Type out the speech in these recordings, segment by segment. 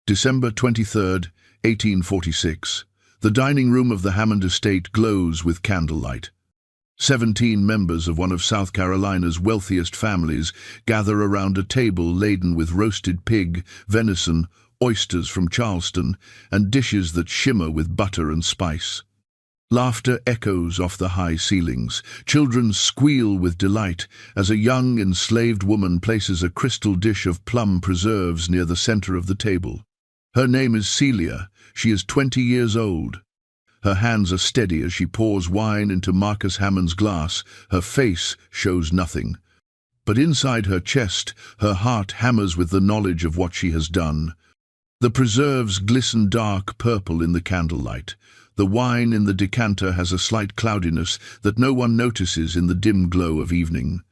December 23rd, 1846. The dining room of the Hammond estate glows with candlelight. 17 members of one of South Carolina's wealthiest families gather around a table laden with roasted pig, venison, oysters from Charleston, and dishes that shimmer with butter and spice. Laughter echoes off the high ceilings. Children squeal with delight as a young enslaved woman places a crystal dish of plum preserves near the center of the table. Her name is Celia. She is 20 years old. Her hands are steady as she pours wine into Marcus Hammond's glass. Her face shows nothing. But inside her chest, her heart hammers with the knowledge of what she has done. The preserves glisten dark purple in the candlelight. The wine in the decanter has a slight cloudiness that no one notices in the dim glow of evening.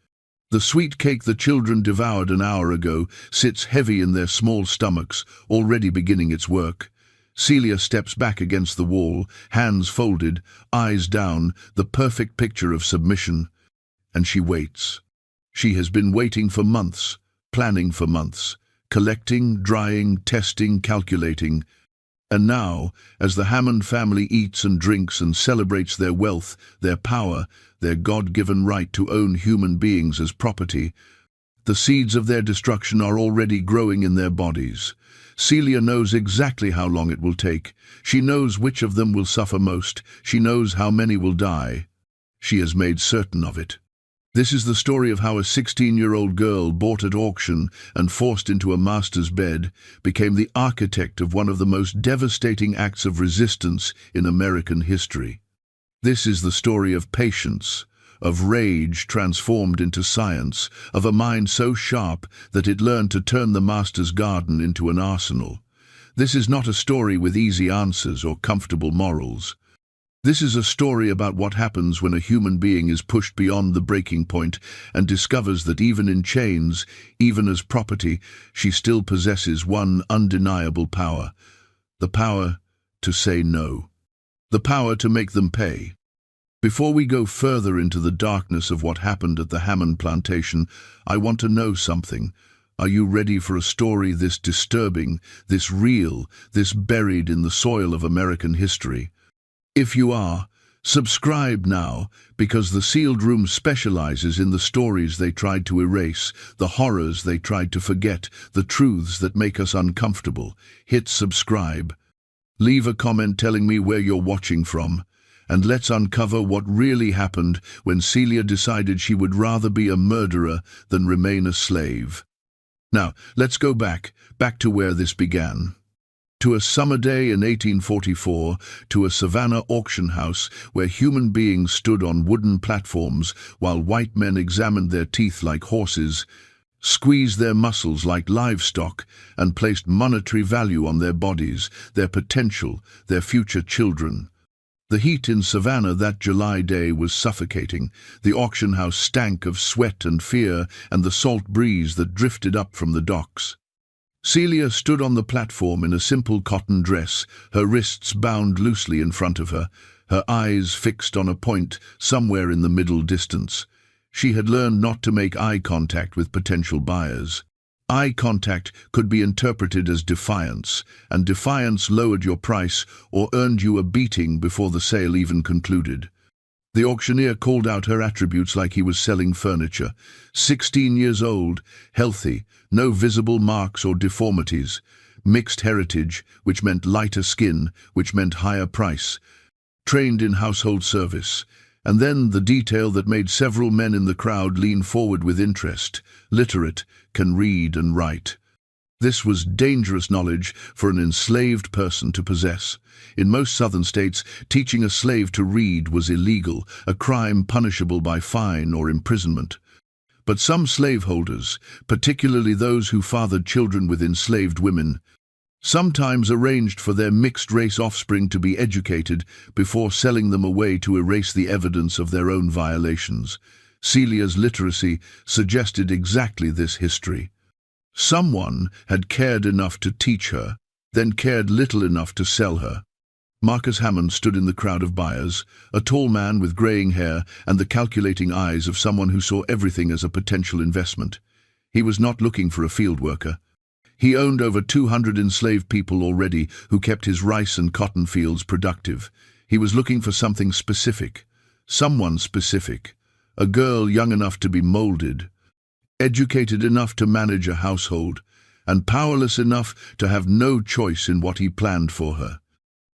The sweet cake the children devoured an hour ago sits heavy in their small stomachs, already beginning its work. Celia steps back against the wall, hands folded, eyes down, the perfect picture of submission. And she waits. She has been waiting for months, planning for months, collecting, drying, testing, calculating. And now, as the Hammond family eats and drinks and celebrates their wealth, their power, their God-given right to own human beings as property, the seeds of their destruction are already growing in their bodies. Celia knows exactly how long it will take. She knows which of them will suffer most. She knows how many will die. She has made certain of it. This is the story of how a 16-year-old girl bought at auction and forced into a master's bed became the architect of one of the most devastating acts of resistance in American history. This is the story of patience, of rage transformed into science, of a mind so sharp that it learned to turn the master's garden into an arsenal. This is not a story with easy answers or comfortable morals. This is a story about what happens when a human being is pushed beyond the breaking point and discovers that even in chains, even as property, she still possesses one undeniable power: the power to say no, the power to make them pay. Before we go further into the darkness of what happened at the Hammond plantation, I want to know something. Are you ready for a story this disturbing, this real, this buried in the soil of American history? If you are, subscribe now, because the Sealed Room specializes in the stories they tried to erase, the horrors they tried to forget, the truths that make us uncomfortable. Hit subscribe. Leave a comment telling me where you're watching from. And let's uncover what really happened when Celia decided she would rather be a murderer than remain a slave. Now, let's go back to where this began. To a summer day in 1844, to a Savannah auction house where human beings stood on wooden platforms while white men examined their teeth like horses, squeezed their muscles like livestock, and placed monetary value on their bodies, their potential, their future children. The heat in Savannah that July day was suffocating. The auction house stank of sweat and fear and the salt breeze that drifted up from the docks. Celia stood on the platform in a simple cotton dress, her wrists bound loosely in front of her, her eyes fixed on a point somewhere in the middle distance. She had learned not to make eye contact with potential buyers. Eye contact could be interpreted as defiance, and defiance lowered your price or earned you a beating before the sale even concluded. The auctioneer called out her attributes like he was selling furniture. 16 years old, healthy, no visible marks or deformities, mixed heritage, which meant lighter skin, which meant higher price, trained in household service. And then the detail that made several men in the crowd lean forward with interest: literate, can read and write. This was dangerous knowledge for an enslaved person to possess. In most southern states, teaching a slave to read was illegal, a crime punishable by fine or imprisonment. But some slaveholders, particularly those who fathered children with enslaved women, sometimes arranged for their mixed-race offspring to be educated before selling them away to erase the evidence of their own violations. Celia's literacy suggested exactly this history. Someone had cared enough to teach her, then cared little enough to sell her. Marcus Hammond stood in the crowd of buyers, a tall man with graying hair and the calculating eyes of someone who saw everything as a potential investment. He was not looking for a field worker. He owned over 200 enslaved people already who kept his rice and cotton fields productive. He was looking for something specific, someone specific, a girl young enough to be molded, educated enough to manage a household, and powerless enough to have no choice in what he planned for her.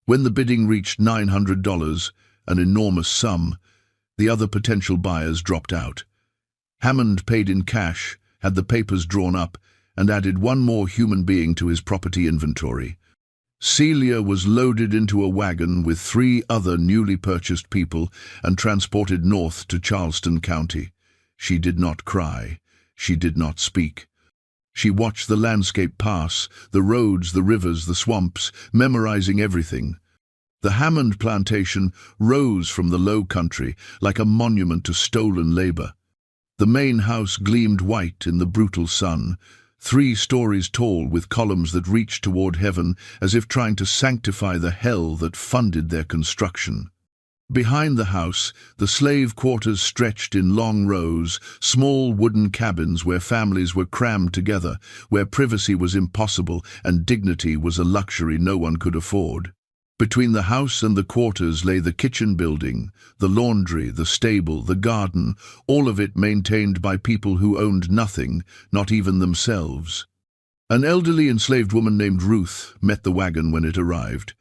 When the bidding reached $900, an enormous sum, the other potential buyers dropped out. Hammond paid in cash, had the papers drawn up, and added one more human being to his property inventory. Celia was loaded into a wagon with 3 other newly purchased people and transported north to Charleston County. She did not cry. She did not speak. She watched the landscape pass, the roads, the rivers, the swamps, memorizing everything. The Hammond plantation rose from the low country like a monument to stolen labor. The main house gleamed white in the brutal sun, 3 stories tall with columns that reached toward heaven as if trying to sanctify the hell that funded their construction. Behind the house, the slave quarters stretched in long rows, small wooden cabins where families were crammed together, where privacy was impossible and dignity was a luxury no one could afford. Between the house and the quarters lay the kitchen building, the laundry, the stable, the garden, all of it maintained by people who owned nothing, not even themselves. An elderly enslaved woman named Ruth met the wagon when it arrived.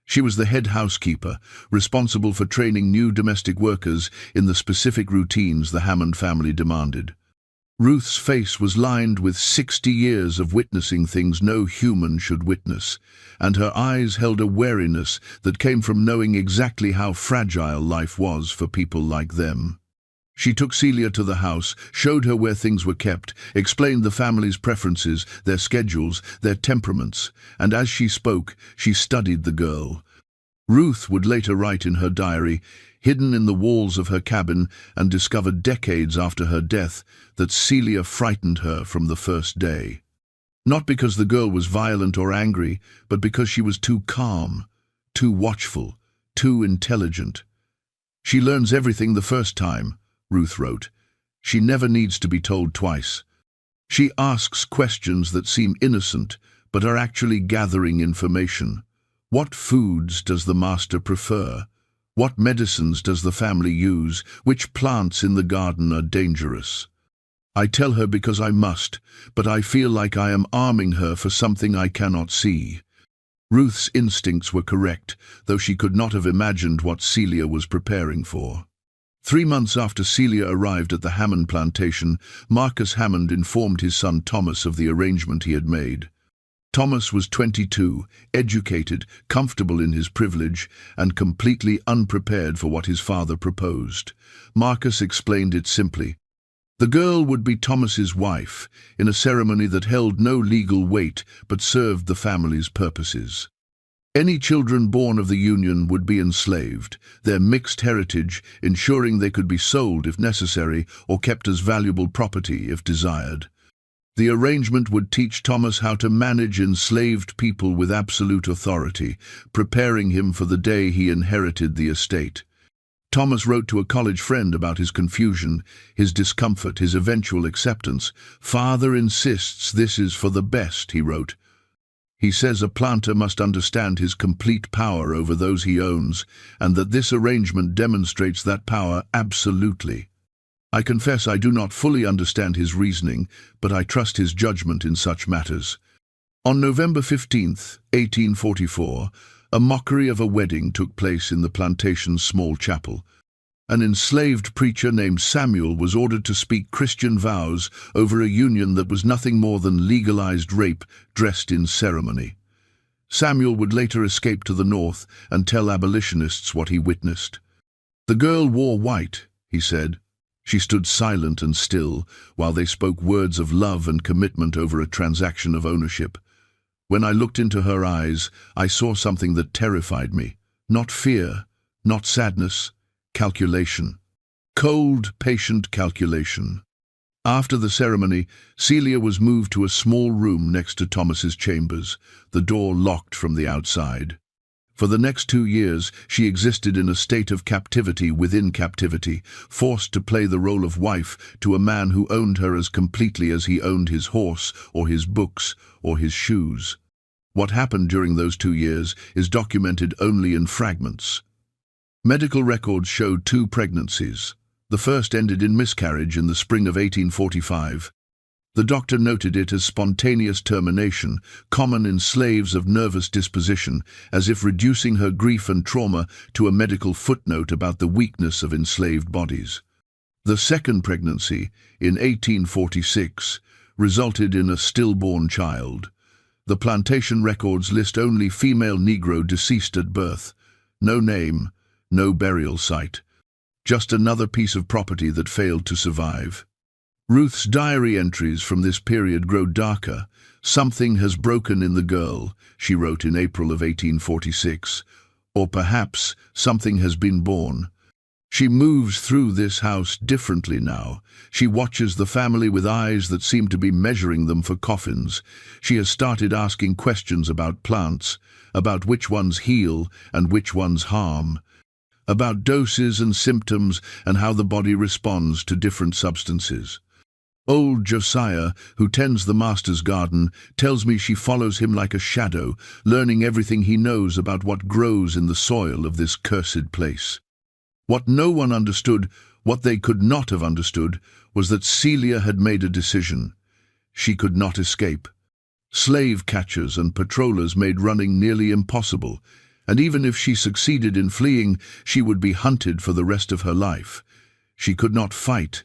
She was the head housekeeper, responsible for training new domestic workers in the specific routines the Hammond family demanded. Ruth's face was lined with 60 years of witnessing things no human should witness, and her eyes held a wariness that came from knowing exactly how fragile life was for people like them. She took Celia to the house, showed her where things were kept, explained the family's preferences, their schedules, their temperaments, and as she spoke, she studied the girl. Ruth would later write in her diary, hidden in the walls of her cabin and discovered decades after her death, that Celia frightened her from the first day. Not because the girl was violent or angry, but because she was too calm, too watchful, too intelligent. She learns everything the first time, Ruth wrote. She never needs to be told twice. She asks questions that seem innocent, but are actually gathering information. What foods does the master prefer? What medicines does the family use? Which plants in the garden are dangerous? I tell her because I must, but I feel like I am arming her for something I cannot see. Ruth's instincts were correct, though she could not have imagined what Celia was preparing for. 3 months after Celia arrived at the Hammond plantation, Marcus Hammond informed his son Thomas of the arrangement he had made. Thomas was 22, educated, comfortable in his privilege, and completely unprepared for what his father proposed. Marcus explained it simply. The girl would be Thomas's wife, in a ceremony that held no legal weight but served the family's purposes. Any children born of the union would be enslaved, their mixed heritage ensuring they could be sold if necessary or kept as valuable property if desired. The arrangement would teach Thomas how to manage enslaved people with absolute authority, preparing him for the day he inherited the estate. Thomas wrote to a college friend about his confusion, his discomfort, his eventual acceptance. "Father insists this is for the best," he wrote. "He says a planter must understand his complete power over those he owns, and that this arrangement demonstrates that power absolutely. I confess I do not fully understand his reasoning, but I trust his judgment in such matters." On November 15, 1844, a mockery of a wedding took place in the plantation's small chapel. An enslaved preacher named Samuel was ordered to speak Christian vows over a union that was nothing more than legalized rape dressed in ceremony. Samuel would later escape to the north and tell abolitionists what he witnessed. "The girl wore white," he said. She stood silent and still while they spoke words of love and commitment over a transaction of ownership. When I looked into her eyes, I saw something that terrified me. Not fear, not sadness, calculation. Cold, patient calculation. After the ceremony, Celia was moved to a small room next to Thomas's chambers, the door locked from the outside. For the next 2 years, she existed in a state of captivity within captivity, forced to play the role of wife to a man who owned her as completely as he owned his horse or his books or his shoes. What happened during those 2 years is documented only in fragments. Medical records showed 2 pregnancies. The first ended in miscarriage in the spring of 1845. The doctor noted it as spontaneous termination, common in slaves of nervous disposition, as if reducing her grief and trauma to a medical footnote about the weakness of enslaved bodies. The second pregnancy, in 1846, resulted in a stillborn child. The plantation records list only female Negro deceased at birth. No name, no burial site. Just another piece of property that failed to survive. Ruth's diary entries from this period grow darker. "Something has broken in the girl," she wrote in April of 1846. Or perhaps something has been born. She moves through this house differently now. She watches the family with eyes that seem to be measuring them for coffins. She has started asking questions about plants, about which ones heal and which ones harm, about doses and symptoms and how the body responds to different substances. Old Josiah, who tends the master's garden, tells me she follows him like a shadow, learning everything he knows about what grows in the soil of this cursed place. What no one understood, what they could not have understood, was that Celia had made a decision. She could not escape. Slave catchers and patrollers made running nearly impossible, and even if she succeeded in fleeing, she would be hunted for the rest of her life. She could not fight.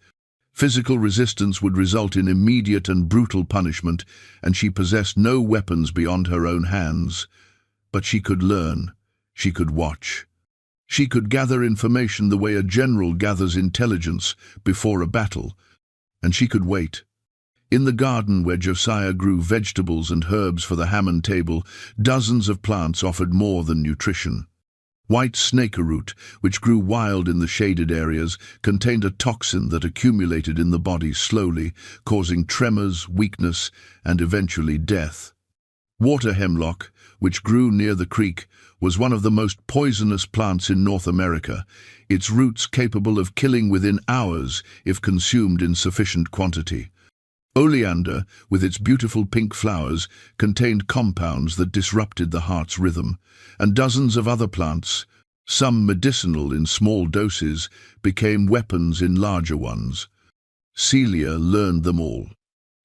Physical resistance would result in immediate and brutal punishment, and she possessed no weapons beyond her own hands. But she could learn. She could watch. She could gather information the way a general gathers intelligence before a battle, and she could wait. In the garden where Josiah grew vegetables and herbs for the Hammond table, dozens of plants offered more than nutrition. White snakeroot, which grew wild in the shaded areas, contained a toxin that accumulated in the body slowly, causing tremors, weakness, and eventually death. Water hemlock, which grew near the creek, was one of the most poisonous plants in North America, its roots capable of killing within hours if consumed in sufficient quantity. Oleander, with its beautiful pink flowers, contained compounds that disrupted the heart's rhythm, and dozens of other plants, some medicinal in small doses, became weapons in larger ones. Celia learned them all.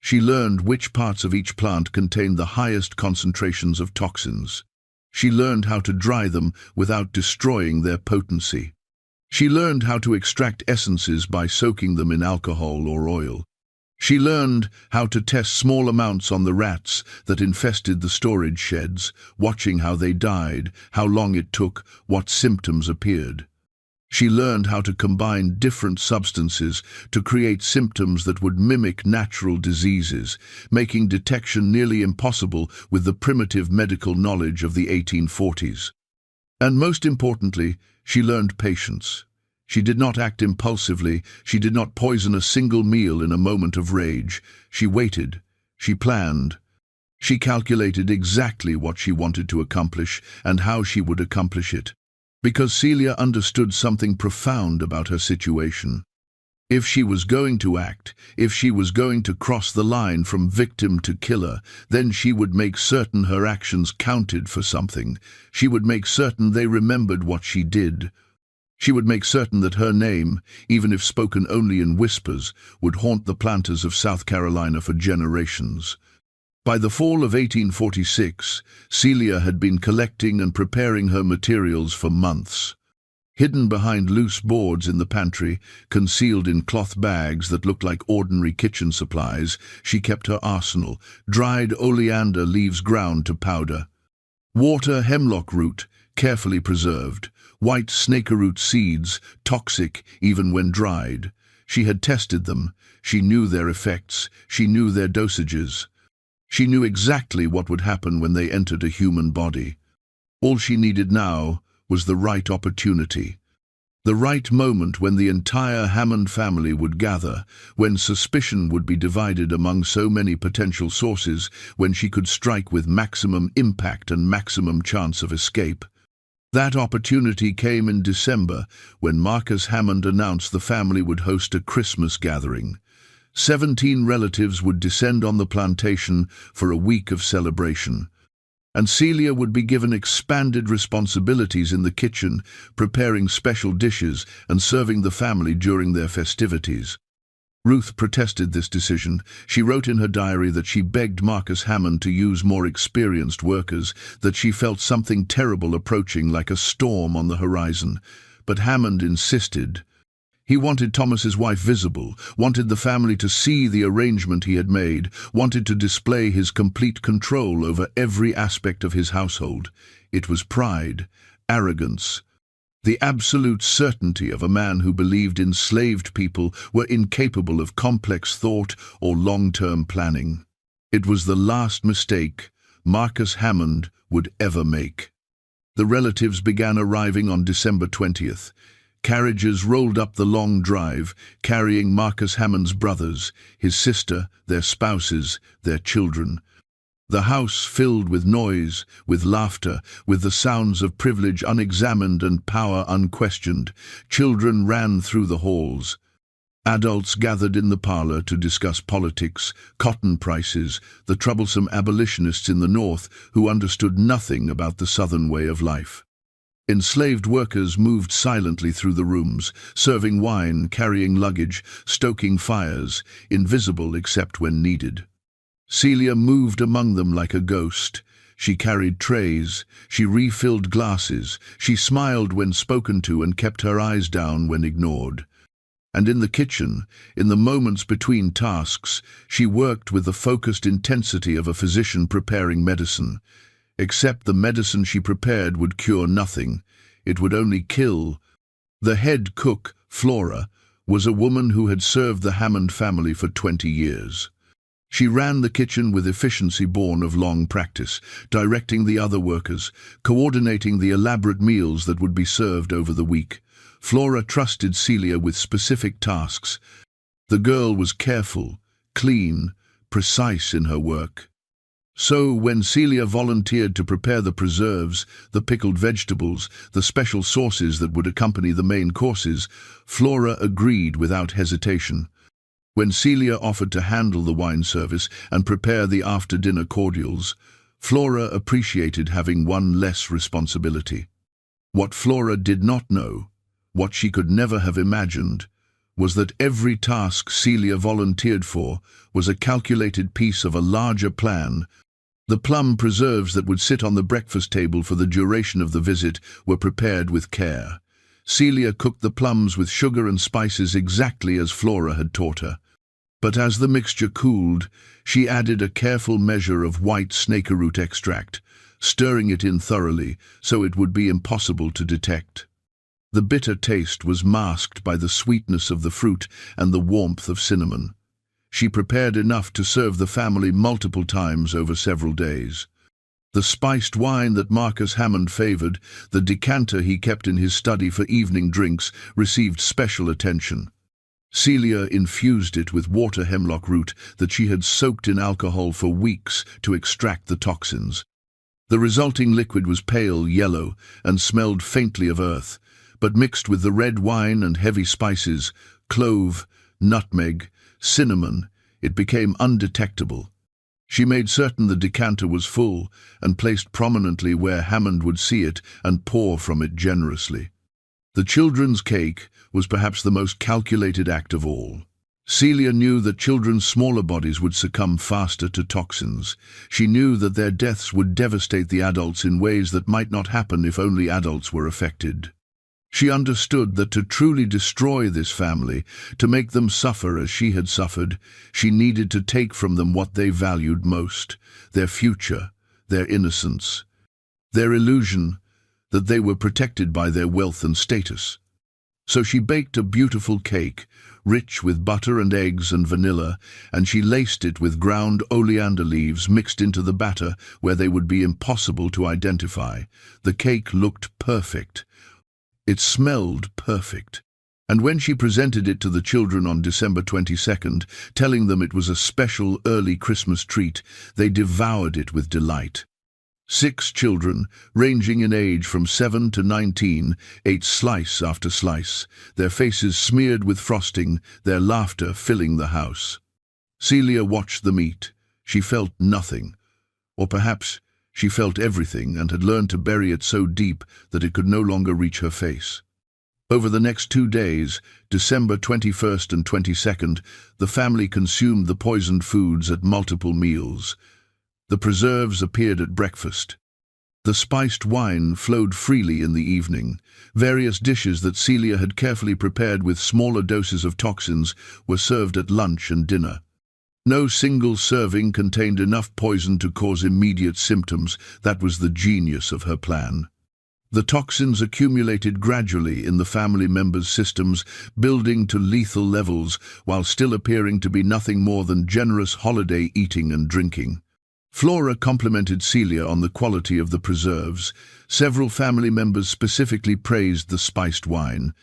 She learned which parts of each plant contained the highest concentrations of toxins. She learned how to dry them without destroying their potency. She learned how to extract essences by soaking them in alcohol or oil. She learned how to test small amounts on the rats that infested the storage sheds, watching how they died, how long it took, what symptoms appeared. She learned how to combine different substances to create symptoms that would mimic natural diseases, making detection nearly impossible with the primitive medical knowledge of the 1840s. And most importantly, she learned patience. She did not act impulsively. She did not poison a single meal in a moment of rage. She waited. She planned. She calculated exactly what she wanted to accomplish and how she would accomplish it. Because Celia understood something profound about her situation. If she was going to act, if she was going to cross the line from victim to killer, then she would make certain her actions counted for something. She would make certain they remembered what she did. She would make certain that her name, even if spoken only in whispers, would haunt the planters of South Carolina for generations. By the fall of 1846, Celia had been collecting and preparing her materials for months. Hidden behind loose boards in the pantry, concealed in cloth bags that looked like ordinary kitchen supplies, she kept her arsenal: dried oleander leaves ground to powder, water hemlock root, carefully preserved, white snakeroot seeds, toxic even when dried. She had tested them. She knew their effects. She knew their dosages. She knew exactly what would happen when they entered a human body. All she needed now was the right opportunity. The right moment when the entire Hammond family would gather, when suspicion would be divided among so many potential sources, when she could strike with maximum impact and maximum chance of escape. That opportunity came in December when Marcus Hammond announced the family would host a Christmas gathering. 17 relatives would descend on the plantation for a week of celebration, and Celia would be given expanded responsibilities in the kitchen, preparing special dishes and serving the family during their festivities. Ruth protested this decision. She wrote in her diary that she begged Marcus Hammond to use more experienced workers, that she felt something terrible approaching like a storm on the horizon. But Hammond insisted. He wanted Thomas's wife visible, wanted the family to see the arrangement he had made, wanted to display his complete control over every aspect of his household. It was pride, arrogance, the absolute certainty of a man who believed enslaved people were incapable of complex thought or long-term planning. It was the last mistake Marcus Hammond would ever make. The relatives began arriving on December 20th. Carriages rolled up the long drive, carrying Marcus Hammond's brothers, his sister, their spouses, their children. The house filled with noise, with laughter, with the sounds of privilege unexamined and power unquestioned. Children ran through the halls. Adults gathered in the parlor to discuss politics, cotton prices, the troublesome abolitionists in the North who understood nothing about the Southern way of life. Enslaved workers moved silently through the rooms, serving wine, carrying luggage, stoking fires, invisible except when needed. Celia moved among them like a ghost. She carried trays, she refilled glasses, she smiled when spoken to and kept her eyes down when ignored. And in the kitchen, in the moments between tasks, she worked with the focused intensity of a physician preparing medicine. Except the medicine she prepared would cure nothing. It would only kill. The head cook, Flora, was a woman who had served the Hammond family for 20 years. She ran the kitchen with efficiency born of long practice, directing the other workers, coordinating the elaborate meals that would be served over the week. Flora trusted Celia with specific tasks. The girl was careful, clean, precise in her work. So, when Celia volunteered to prepare the preserves, the pickled vegetables, the special sauces that would accompany the main courses, Flora agreed without hesitation. When Celia offered to handle the wine service and prepare the after-dinner cordials, Flora appreciated having one less responsibility. What Flora did not know, what she could never have imagined, was that every task Celia volunteered for was a calculated piece of a larger plan. The plum preserves that would sit on the breakfast table for the duration of the visit were prepared with care. Celia cooked the plums with sugar and spices exactly as Flora had taught her. But as the mixture cooled, she added a careful measure of white snakeroot extract, stirring it in thoroughly so it would be impossible to detect. The bitter taste was masked by the sweetness of the fruit and the warmth of cinnamon. She prepared enough to serve the family multiple times over several days. The spiced wine that Marcus Hammond favored, the decanter he kept in his study for evening drinks, received special attention. Celia infused it with water hemlock root that she had soaked in alcohol for weeks to extract the toxins. The resulting liquid was pale yellow and smelled faintly of earth, but mixed with the red wine and heavy spices, clove, nutmeg, cinnamon, it became undetectable. She made certain the decanter was full and placed prominently where Hammond would see it and pour from it generously. The children's cake was perhaps the most calculated act of all. Celia knew that children's smaller bodies would succumb faster to toxins. She knew that their deaths would devastate the adults in ways that might not happen if only adults were affected. She understood that to truly destroy this family, to make them suffer as she had suffered, she needed to take from them what they valued most, their future, their innocence, their illusion that they were protected by their wealth and status. So she baked a beautiful cake, rich with butter and eggs and vanilla, and she laced it with ground oleander leaves mixed into the batter where they would be impossible to identify. The cake looked perfect. It smelled perfect. And when she presented it to the children on December 22nd, telling them it was a special early Christmas treat, they devoured it with delight. 6 children, ranging in age from 7 to 19, ate slice after slice, their faces smeared with frosting, their laughter filling the house. Celia watched them eat. She felt nothing. Or perhaps she felt everything and had learned to bury it so deep that it could no longer reach her face. Over the next 2 days, December 21st and 22nd, the family consumed the poisoned foods at multiple meals. The preserves appeared at breakfast. The spiced wine flowed freely in the evening. Various dishes that Celia had carefully prepared with smaller doses of toxins were served at lunch and dinner. No single serving contained enough poison to cause immediate symptoms. That was the genius of her plan. The toxins accumulated gradually in the family members' systems, building to lethal levels while still appearing to be nothing more than generous holiday eating and drinking. Flora complimented Celia on the quality of the preserves. Several family members specifically praised the spiced wine.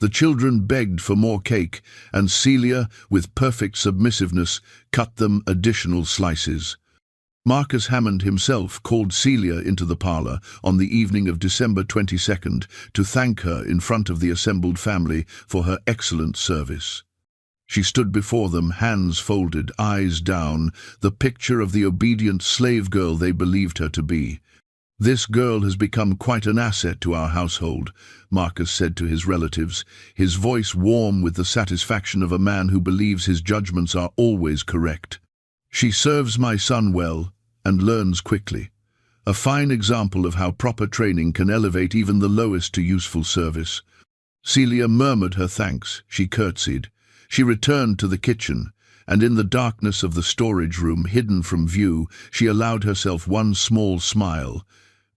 The children begged for more cake, and Celia, with perfect submissiveness, cut them additional slices. Marcus Hammond himself called Celia into the parlor on the evening of December 22nd to thank her in front of the assembled family for her excellent service. She stood before them, hands folded, eyes down, the picture of the obedient slave girl they believed her to be. "This girl has become quite an asset to our household," Marcus said to his relatives, his voice warm with the satisfaction of a man who believes his judgments are always correct. "She serves my son well and learns quickly. A fine example of how proper training can elevate even the lowest to useful service." Celia murmured her thanks. She curtsied. She returned to the kitchen, and in the darkness of the storage room, hidden from view, she allowed herself one small smile,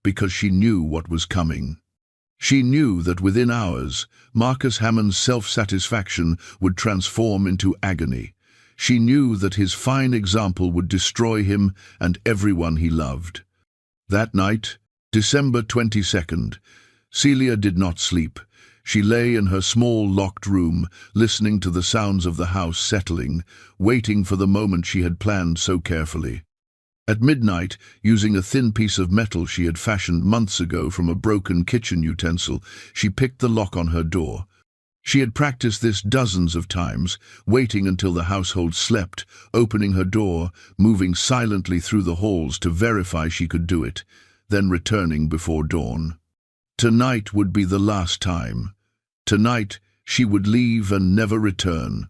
because she knew what was coming. She knew that within hours, Marcus Hammond's self-satisfaction would transform into agony. She knew that his fine example would destroy him and everyone he loved. That night, December 22nd, Celia did not sleep. She lay in her small locked room, listening to the sounds of the house settling, waiting for the moment she had planned so carefully. At midnight, using a thin piece of metal she had fashioned months ago from a broken kitchen utensil, she picked the lock on her door. She had practiced this dozens of times, waiting until the household slept, opening her door, moving silently through the halls to verify she could do it, then returning before dawn. Tonight would be the last time. Tonight she would leave and never return.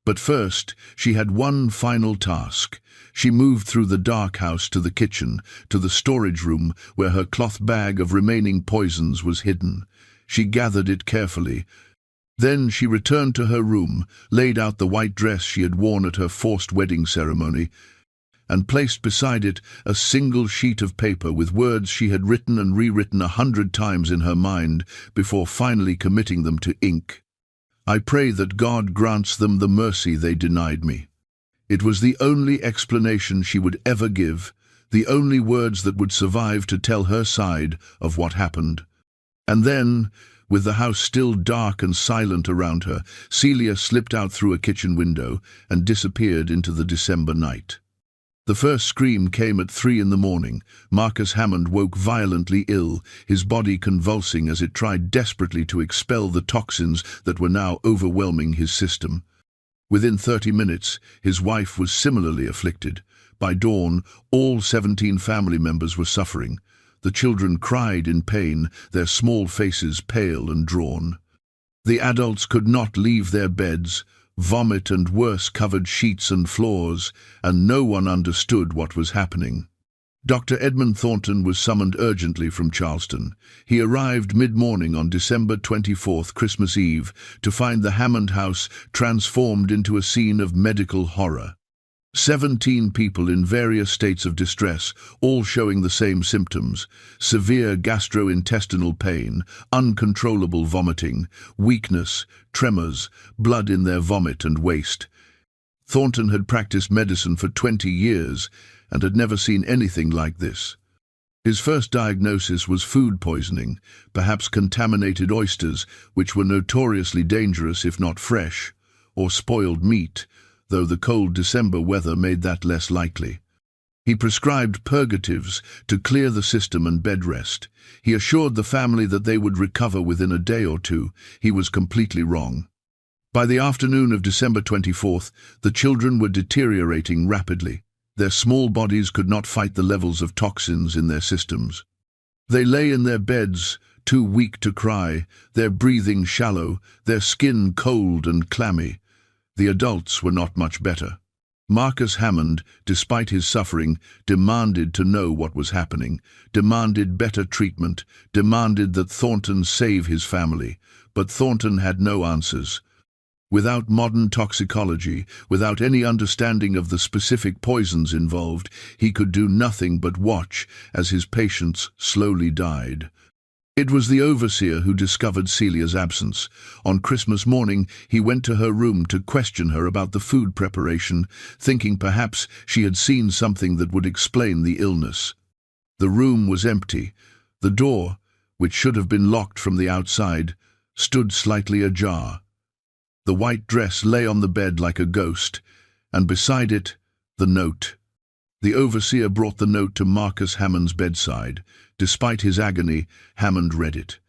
But first, she had one final task. She moved through the dark house to the kitchen, to the storage room where her cloth bag of remaining poisons was hidden. She gathered it carefully. Then she returned to her room, laid out the white dress she had worn at her forced wedding ceremony, and placed beside it a single sheet of paper with words she had written and rewritten 100 times in her mind before finally committing them to ink. "I pray that God grants them the mercy they denied me." It was the only explanation she would ever give, the only words that would survive to tell her side of what happened. And then, with the house still dark and silent around her, Celia slipped out through a kitchen window and disappeared into the December night. The first scream came at 3 in the morning. Marcus Hammond woke violently ill, his body convulsing as it tried desperately to expel the toxins that were now overwhelming his system. Within 30 minutes, his wife was similarly afflicted. By dawn, all 17 family members were suffering. The children cried in pain, their small faces pale and drawn. The adults could not leave their beds. Vomit and worse covered sheets and floors, and no one understood what was happening. Dr. Edmund Thornton was summoned urgently from Charleston. He arrived mid-morning on December 24th, Christmas Eve, to find the Hammond house transformed into a scene of medical horror. 17 people in various states of distress, all showing the same symptoms: severe gastrointestinal pain, uncontrollable vomiting, weakness, tremors, blood in their vomit and waste. Thornton had practiced medicine for 20 years and had never seen anything like this. His first diagnosis was food poisoning, perhaps contaminated oysters, which were notoriously dangerous if not fresh, or spoiled meat, though the cold December weather made that less likely. He prescribed purgatives to clear the system and bed rest. He assured the family that they would recover within a day or two. He was completely wrong. By the afternoon of December 24th, the children were deteriorating rapidly. Their small bodies could not fight the levels of toxins in their systems. They lay in their beds, too weak to cry, their breathing shallow, their skin cold and clammy. The adults were not much better. Marcus Hammond, despite his suffering, demanded to know what was happening, demanded better treatment, demanded that Thornton save his family. But Thornton had no answers. Without modern toxicology, without any understanding of the specific poisons involved, he could do nothing but watch as his patients slowly died. It was the overseer who discovered Celia's absence. On Christmas morning, he went to her room to question her about the food preparation, thinking perhaps she had seen something that would explain the illness. The room was empty. The door, which should have been locked from the outside, stood slightly ajar. The white dress lay on the bed like a ghost, and beside it, the note. The overseer brought the note to Marcus Hammond's bedside. Despite his agony, Hammond read it.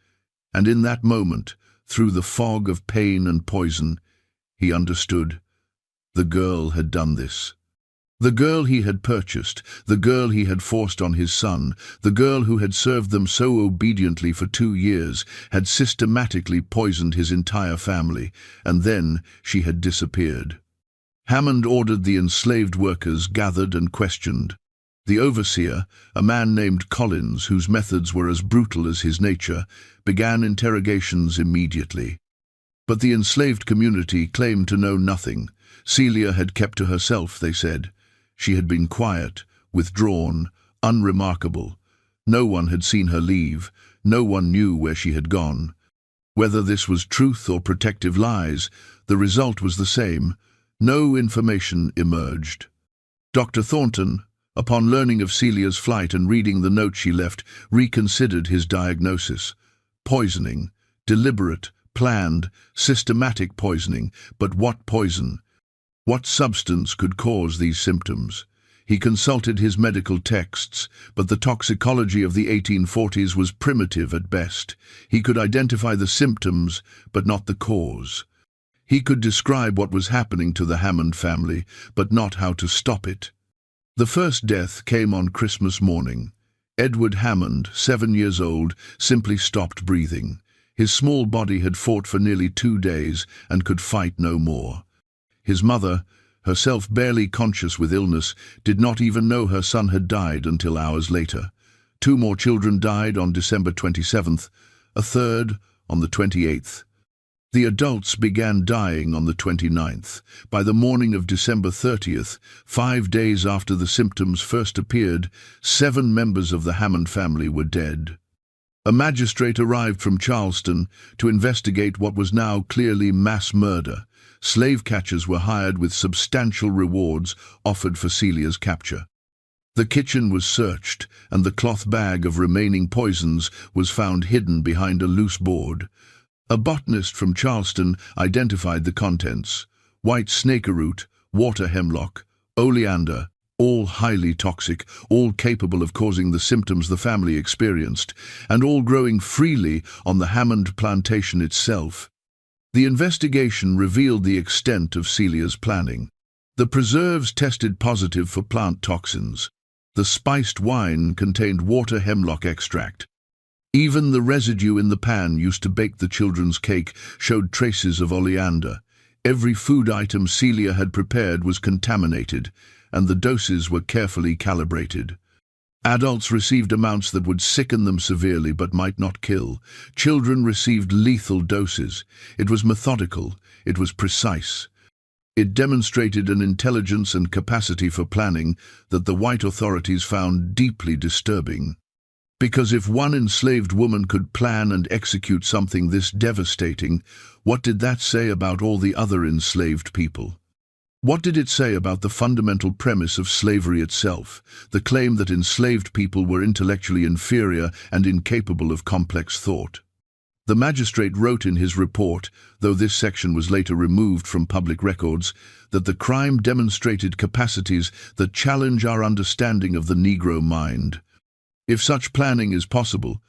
And in that moment, through the fog of pain and poison, he understood. The girl had done this. The girl he had purchased, the girl he had forced on his son, the girl who had served them so obediently for 2 years, had systematically poisoned his entire family, and then she had disappeared. Hammond ordered the enslaved workers gathered and questioned. The overseer, a man named Collins, whose methods were as brutal as his nature, began interrogations immediately. But the enslaved community claimed to know nothing. Celia had kept to herself, they said. She had been quiet, withdrawn, unremarkable. No one had seen her leave. No one knew where she had gone. Whether this was truth or protective lies, the result was the same. No information emerged. Dr. Thornton, upon learning of Celia's flight and reading the note she left, reconsidered his diagnosis. Poisoning. Deliberate, planned, systematic poisoning. But what poison? What substance could cause these symptoms? He consulted his medical texts, but the toxicology of the 1840s was primitive at best. He could identify the symptoms, but not the cause. He could describe what was happening to the Hammond family, but not how to stop it. The first death came on Christmas morning. Edward Hammond, 7 years old, simply stopped breathing. His small body had fought for nearly 2 days and could fight no more. His mother, herself barely conscious with illness, did not even know her son had died until hours later. 2 more children died on December 27th, a third on the 28th. The adults began dying on the 29th. By the morning of December 30th, 5 days after the symptoms first appeared, 7 members of the Hammond family were dead. A magistrate arrived from Charleston to investigate what was now clearly mass murder. Slave catchers were hired with substantial rewards offered for Celia's capture. The kitchen was searched, and the cloth bag of remaining poisons was found hidden behind a loose board. A botanist from Charleston identified the contents: white snakeroot, water hemlock, oleander, all highly toxic, all capable of causing the symptoms the family experienced, and all growing freely on the Hammond plantation itself. The investigation revealed the extent of Celia's planning. The preserves tested positive for plant toxins. The spiced wine contained water hemlock extract. Even the residue in the pan used to bake the children's cake showed traces of oleander. Every food item Celia had prepared was contaminated, and the doses were carefully calibrated. Adults received amounts that would sicken them severely but might not kill. Children received lethal doses. It was methodical. It was precise. It demonstrated an intelligence and capacity for planning that the white authorities found deeply disturbing. Because if one enslaved woman could plan and execute something this devastating, what did that say about all the other enslaved people? What did it say about the fundamental premise of slavery itself, the claim that enslaved people were intellectually inferior and incapable of complex thought? The magistrate wrote in his report, though this section was later removed from public records, that the crime demonstrated capacities that challenge our understanding of the Negro mind. If such planning is possible,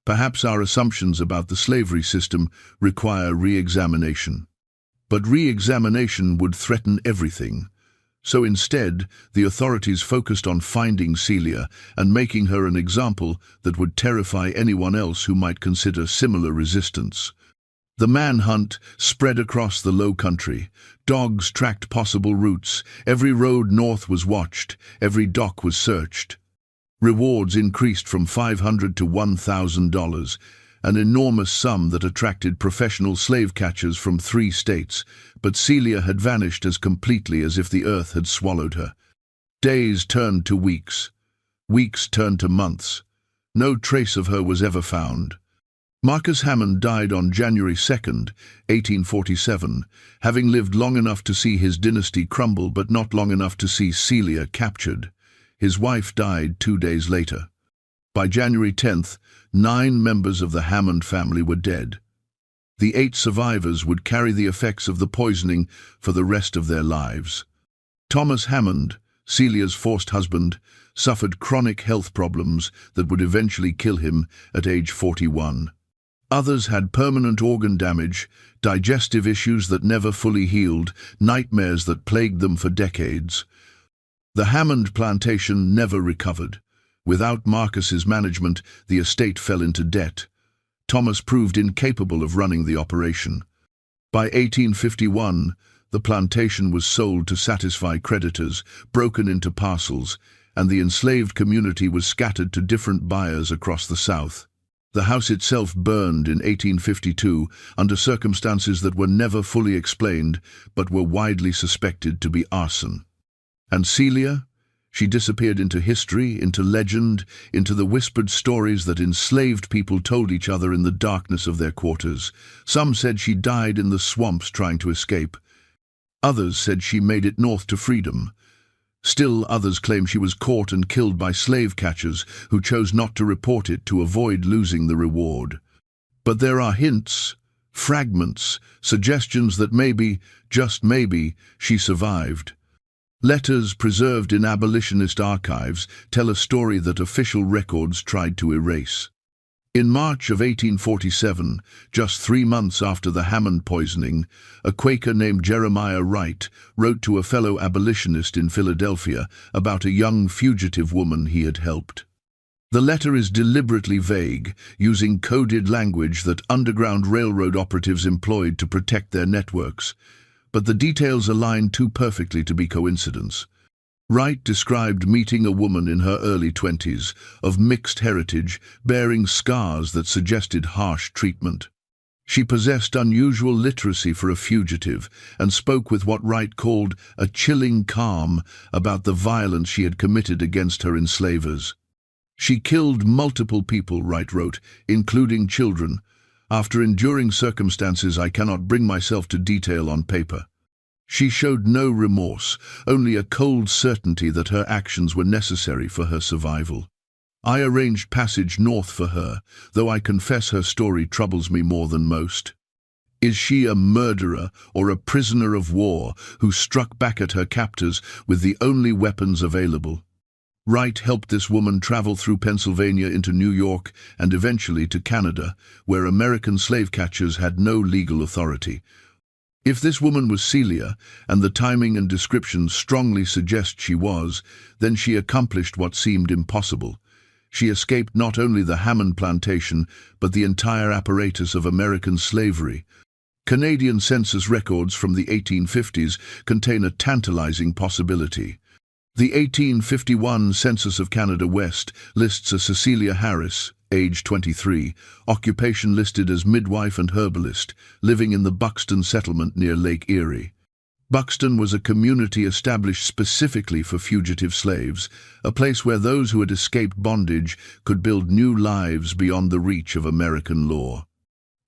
perhaps our assumptions about the slavery system require re-examination. But re-examination would threaten everything. So instead, the authorities focused on finding Celia and making her an example that would terrify anyone else who might consider similar resistance. The manhunt spread across the low country. Dogs tracked possible routes. Every road north was watched. Every dock was searched. Rewards increased from $500 to $1,000, an enormous sum that attracted professional slave catchers from 3 states, but Celia had vanished as completely as if the earth had swallowed her. Days turned to weeks. Weeks turned to months. No trace of her was ever found. Marcus Hammond died on January 2nd, 1847, having lived long enough to see his dynasty crumble but not long enough to see Celia captured. His wife died 2 days later. By January 10th, 9 members of the Hammond family were dead. The 8 survivors would carry the effects of the poisoning for the rest of their lives. Thomas Hammond, Celia's first husband, suffered chronic health problems that would eventually kill him at age 41. Others had permanent organ damage, digestive issues that never fully healed, nightmares that plagued them for decades. The Hammond plantation never recovered. Without Marcus's management, the estate fell into debt. Thomas proved incapable of running the operation. By 1851, the plantation was sold to satisfy creditors, broken into parcels, and the enslaved community was scattered to different buyers across the South. The house itself burned in 1852 under circumstances that were never fully explained but were widely suspected to be arson. And Celia? She disappeared into history, into legend, into the whispered stories that enslaved people told each other in the darkness of their quarters. Some said she died in the swamps trying to escape. Others said she made it north to freedom. Still others claim she was caught and killed by slave catchers who chose not to report it to avoid losing the reward. But there are hints, fragments, suggestions that maybe, just maybe, she survived. Letters preserved in abolitionist archives tell a story that official records tried to erase. In March of 1847, just 3 months after the Hammond poisoning, a Quaker named Jeremiah Wright wrote to a fellow abolitionist in Philadelphia about a young fugitive woman he had helped. The letter is deliberately vague, using coded language that Underground Railroad operatives employed to protect their networks, but the details align too perfectly to be coincidence. Wright described meeting a woman in her early 20s, of mixed heritage, bearing scars that suggested harsh treatment. She possessed unusual literacy for a fugitive and spoke with what Wright called a chilling calm about the violence she had committed against her enslavers. She killed multiple people, Wright wrote, including children, after enduring circumstances I cannot bring myself to detail on paper. She showed no remorse, only a cold certainty that her actions were necessary for her survival. I arranged passage north for her, though I confess her story troubles me more than most. Is she a murderer or a prisoner of war who struck back at her captors with the only weapons available? Wright helped this woman travel through Pennsylvania into New York and eventually to Canada, where American slave catchers had no legal authority. If this woman was Celia, and the timing and description strongly suggest she was, then she accomplished what seemed impossible. She escaped not only the Hammond plantation, but the entire apparatus of American slavery. Canadian census records from the 1850s contain a tantalizing possibility. The 1851 Census of Canada West lists a Cecilia Harris, age 23, occupation listed as midwife and herbalist, living in the Buxton settlement near Lake Erie. Buxton was a community established specifically for fugitive slaves, a place where those who had escaped bondage could build new lives beyond the reach of American law.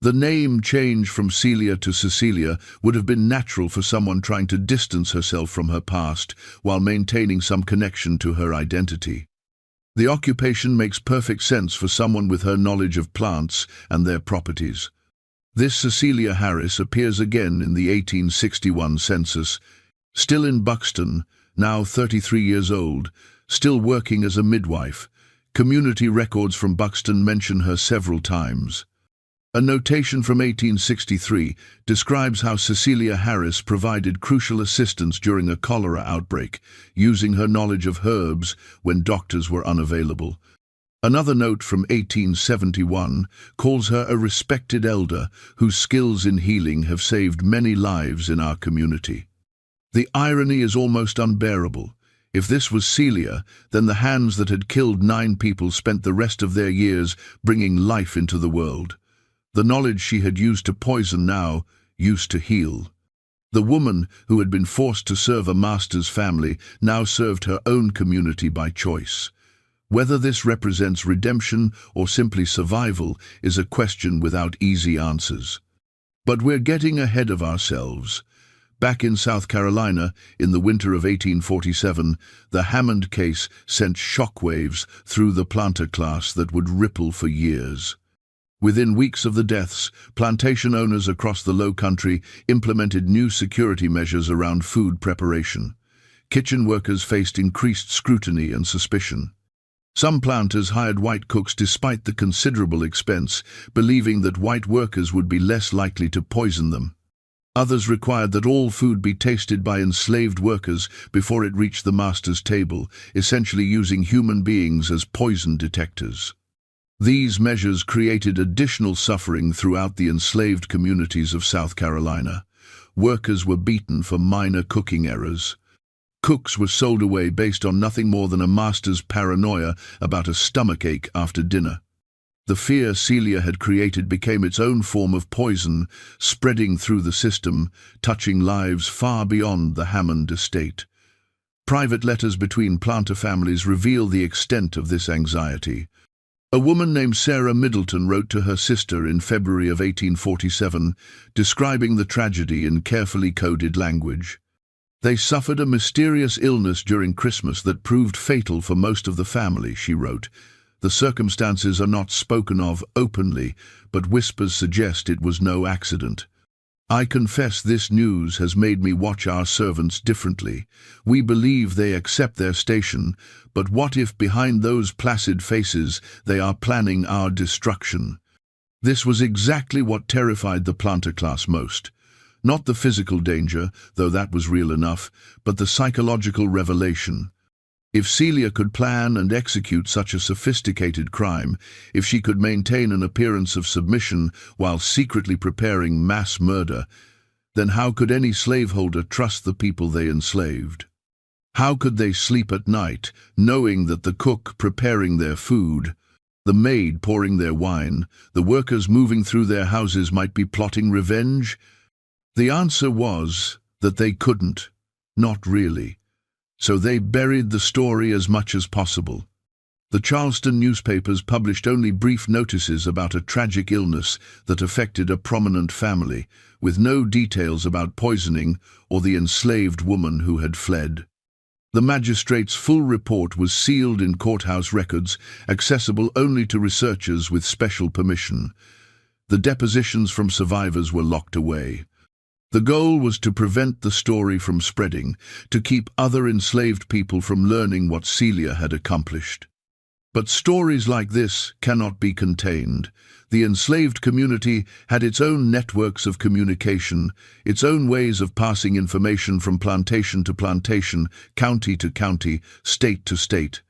The name change from Celia to Cecilia would have been natural for someone trying to distance herself from her past while maintaining some connection to her identity. The occupation makes perfect sense for someone with her knowledge of plants and their properties. This Cecilia Harris appears again in the 1861 census, still in Buxton, now 33 years old, still working as a midwife. Community records from Buxton mention her several times. A notation from 1863 describes how Cecilia Harris provided crucial assistance during a cholera outbreak, using her knowledge of herbs when doctors were unavailable. Another note from 1871 calls her a respected elder whose skills in healing have saved many lives in our community. The irony is almost unbearable. If this was Celia, then the hands that had killed 9 people spent the rest of their years bringing life into the world. The knowledge she had used to poison now used to heal. The woman who had been forced to serve a master's family now served her own community by choice. Whether this represents redemption or simply survival is a question without easy answers. But we're getting ahead of ourselves. Back in South Carolina, in the winter of 1847, the Hammond case sent shockwaves through the planter class that would ripple for years. Within weeks of the deaths, plantation owners across the Low Country implemented new security measures around food preparation. Kitchen workers faced increased scrutiny and suspicion. Some planters hired white cooks despite the considerable expense, believing that white workers would be less likely to poison them. Others required that all food be tasted by enslaved workers before it reached the master's table, essentially using human beings as poison detectors. These measures created additional suffering throughout the enslaved communities of South Carolina. Workers were beaten for minor cooking errors. Cooks were sold away based on nothing more than a master's paranoia about a stomachache after dinner. The fear Celia had created became its own form of poison, spreading through the system, touching lives far beyond the Hammond estate. Private letters between planter families reveal the extent of this anxiety. A woman named Sarah Middleton wrote to her sister in February of 1847, describing the tragedy in carefully coded language. They suffered a mysterious illness during Christmas that proved fatal for most of the family, she wrote. The circumstances are not spoken of openly, but whispers suggest it was no accident. I confess this news has made me watch our servants differently. We believe they accept their station, but what if behind those placid faces they are planning our destruction? This was exactly what terrified the planter class most. Not the physical danger, though that was real enough, but the psychological revelation. If Celia could plan and execute such a sophisticated crime, if she could maintain an appearance of submission while secretly preparing mass murder, then how could any slaveholder trust the people they enslaved? How could they sleep at night, knowing that the cook preparing their food, the maid pouring their wine, the workers moving through their houses might be plotting revenge? The answer was that they couldn't, not really. So they buried the story as much as possible. The Charleston newspapers published only brief notices about a tragic illness that affected a prominent family, with no details about poisoning or the enslaved woman who had fled. The magistrate's full report was sealed in courthouse records, accessible only to researchers with special permission. The depositions from survivors were locked away. The goal was to prevent the story from spreading, to keep other enslaved people from learning what Celia had accomplished. But stories like this cannot be contained. The enslaved community had its own networks of communication, its own ways of passing information from plantation to plantation, county to county, state to state.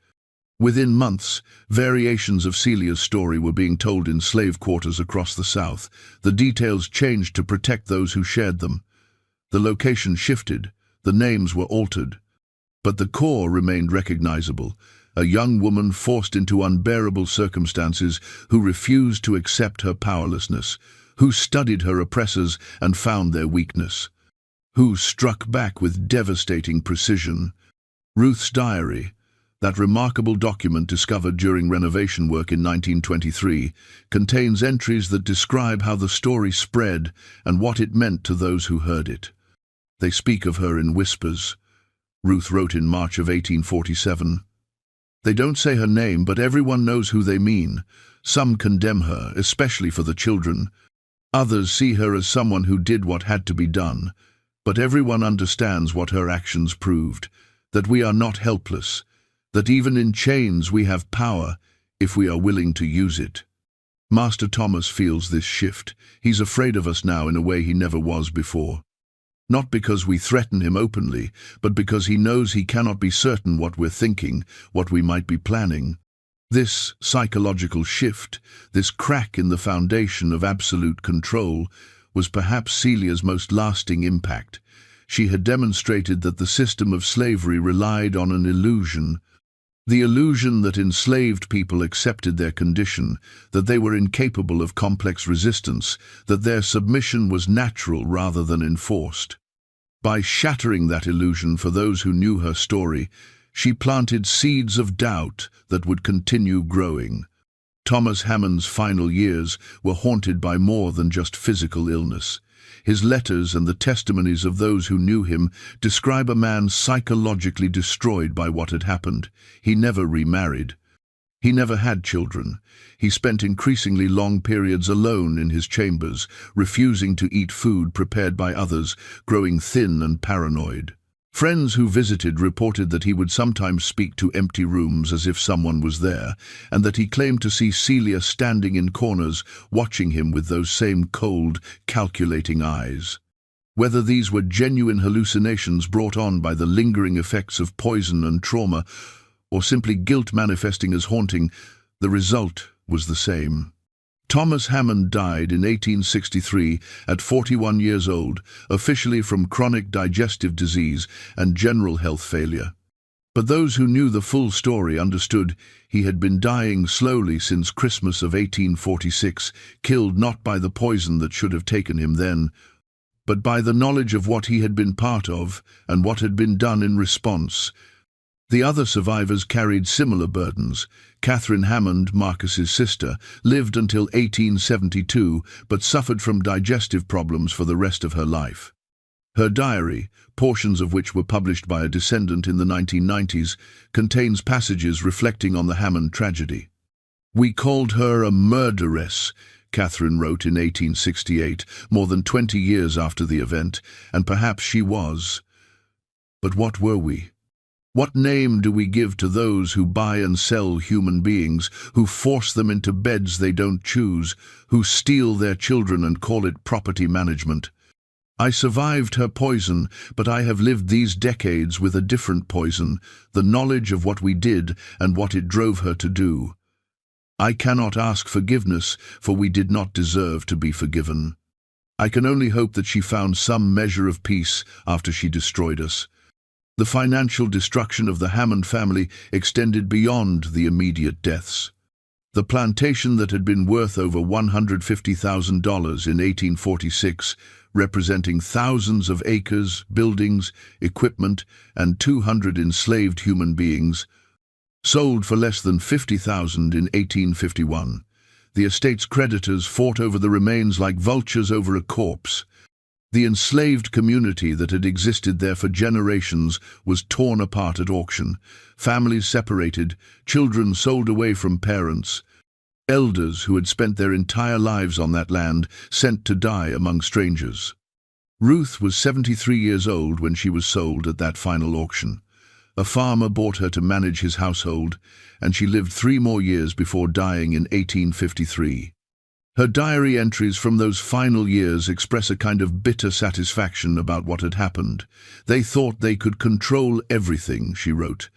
Within months, variations of Celia's story were being told in slave quarters across the South. The details changed to protect those who shared them. The location shifted, the names were altered. But the core remained recognizable, a young woman forced into unbearable circumstances who refused to accept her powerlessness, who studied her oppressors and found their weakness, who struck back with devastating precision. Ruth's diary, that remarkable document discovered during renovation work in 1923, contains entries that describe how the story spread and what it meant to those who heard it. They speak of her in whispers. Ruth wrote in March of 1847. They don't say her name, but everyone knows who they mean. Some condemn her, especially for the children. Others see her as someone who did what had to be done, but everyone understands what her actions proved, that we are not helpless, that even in chains we have power if we are willing to use it. Master Thomas feels this shift. He's afraid of us now in a way he never was before. Not because we threaten him openly, but because he knows he cannot be certain what we're thinking, what we might be planning. This psychological shift, this crack in the foundation of absolute control, was perhaps Celia's most lasting impact. She had demonstrated that the system of slavery relied on an illusion, the illusion that enslaved people accepted their condition, that they were incapable of complex resistance, that their submission was natural rather than enforced. By shattering that illusion for those who knew her story, she planted seeds of doubt that would continue growing. Thomas Hammond's final years were haunted by more than just physical illness. His letters and the testimonies of those who knew him describe a man psychologically destroyed by what had happened. He never remarried. He never had children. He spent increasingly long periods alone in his chambers, refusing to eat food prepared by others, growing thin and paranoid. Friends who visited reported that he would sometimes speak to empty rooms as if someone was there, and that he claimed to see Celia standing in corners, watching him with those same cold, calculating eyes. Whether these were genuine hallucinations brought on by the lingering effects of poison and trauma, or simply guilt manifesting as haunting, the result was the same. Thomas Hammond died in 1863 at 41 years old, officially from chronic digestive disease and general health failure. But those who knew the full story understood he had been dying slowly since Christmas of 1846, killed not by the poison that should have taken him then, but by the knowledge of what he had been part of and what had been done in response. The other survivors carried similar burdens. Catherine Hammond, Marcus's sister, lived until 1872 but suffered from digestive problems for the rest of her life. Her diary, portions of which were published by a descendant in the 1990s, contains passages reflecting on the Hammond tragedy. "We called her a murderess," Catherine wrote in 1868, more than 20 years after the event, and perhaps she was. But what were we? What name do we give to those who buy and sell human beings, who force them into beds they don't choose, who steal their children and call it property management? I survived her poison, but I have lived these decades with a different poison, the knowledge of what we did and what it drove her to do. I cannot ask forgiveness, for we did not deserve to be forgiven. I can only hope that she found some measure of peace after she destroyed us. The financial destruction of the Hammond family extended beyond the immediate deaths. The plantation that had been worth over $150,000 in 1846, representing thousands of acres, buildings, equipment, and 200 enslaved human beings, sold for less than $50,000 in 1851. The estate's creditors fought over the remains like vultures over a corpse. The enslaved community that had existed there for generations was torn apart at auction, families separated, children sold away from parents, elders who had spent their entire lives on that land sent to die among strangers. Ruth was 73 years old when she was sold at that final auction. A farmer bought her to manage his household, and she lived 3 more years before dying in 1853. Her diary entries from those final years express a kind of bitter satisfaction about what had happened. They thought they could control everything, she wrote.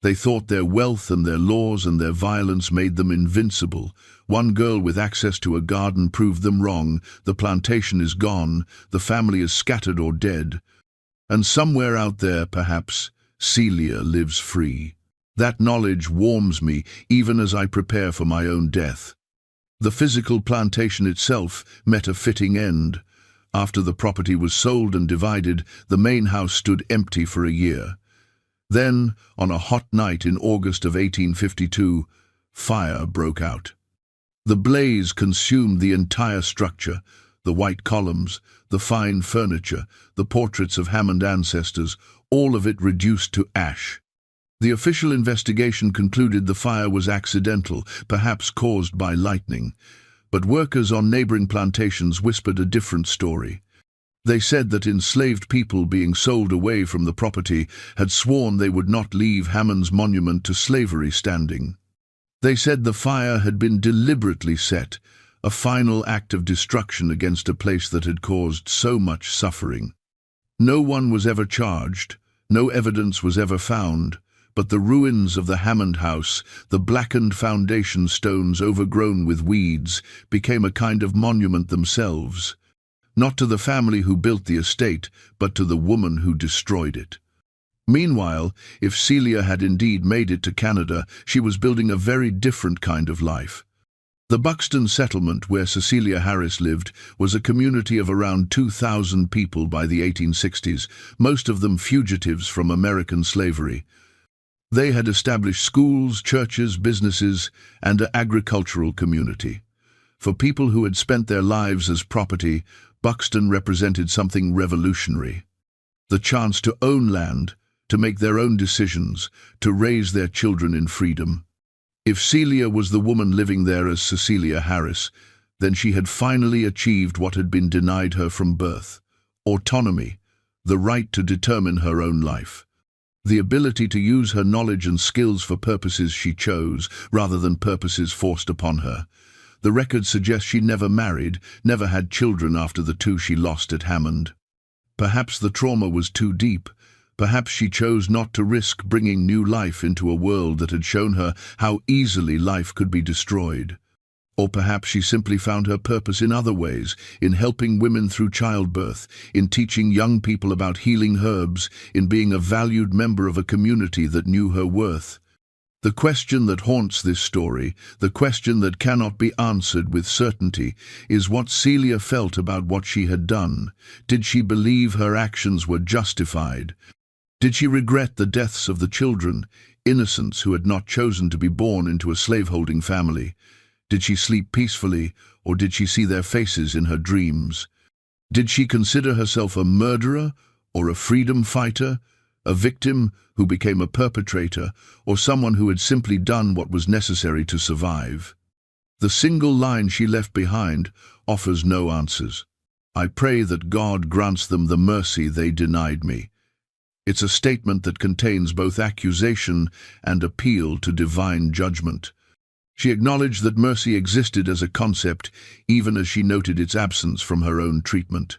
They thought their wealth and their laws and their violence made them invincible. One girl with access to a garden proved them wrong. The plantation is gone. The family is scattered or dead. And somewhere out there, perhaps, Celia lives free. That knowledge warms me even as I prepare for my own death. The physical plantation itself met a fitting end. After the property was sold and divided, the main house stood empty for a year. Then, on a hot night in August of 1852, fire broke out. The blaze consumed the entire structure, the white columns, the fine furniture, the portraits of Hammond ancestors, all of it reduced to ash. The official investigation concluded the fire was accidental, perhaps caused by lightning. But workers on neighboring plantations whispered a different story. They said that enslaved people being sold away from the property had sworn they would not leave Hammond's monument to slavery standing. They said the fire had been deliberately set, a final act of destruction against a place that had caused so much suffering. No one was ever charged, no evidence was ever found, but the ruins of the Hammond house, the blackened foundation stones overgrown with weeds, became a kind of monument themselves. Not to the family who built the estate, but to the woman who destroyed it. Meanwhile, if Celia had indeed made it to Canada, she was building a very different kind of life. The Buxton settlement where Cecilia Harris lived was a community of around 2,000 people by the 1860s, most of them fugitives from American slavery. They had established schools, churches, businesses, and an agricultural community. For people who had spent their lives as property, Buxton represented something revolutionary. The chance to own land, to make their own decisions, to raise their children in freedom. If Celia was the woman living there as Cecilia Harris, then she had finally achieved what had been denied her from birth: autonomy, the right to determine her own life. The ability to use her knowledge and skills for purposes she chose, rather than purposes forced upon her. The record suggests she never married, never had children after the two she lost at Hammond. Perhaps the trauma was too deep. Perhaps she chose not to risk bringing new life into a world that had shown her how easily life could be destroyed. Or perhaps she simply found her purpose in other ways, in helping women through childbirth, in teaching young people about healing herbs, in being a valued member of a community that knew her worth. The question that haunts this story, the question that cannot be answered with certainty, is what Celia felt about what she had done. Did she believe her actions were justified? Did she regret the deaths of the children, innocents who had not chosen to be born into a slaveholding family? Did she sleep peacefully, or did she see their faces in her dreams? Did she consider herself a murderer or a freedom fighter? A victim who became a perpetrator, or someone who had simply done what was necessary to survive? The single line she left behind offers no answers. I pray that God grants them the mercy they denied me. It's a statement that contains both accusation and appeal to divine judgment. She acknowledged that mercy existed as a concept, even as she noted its absence from her own treatment.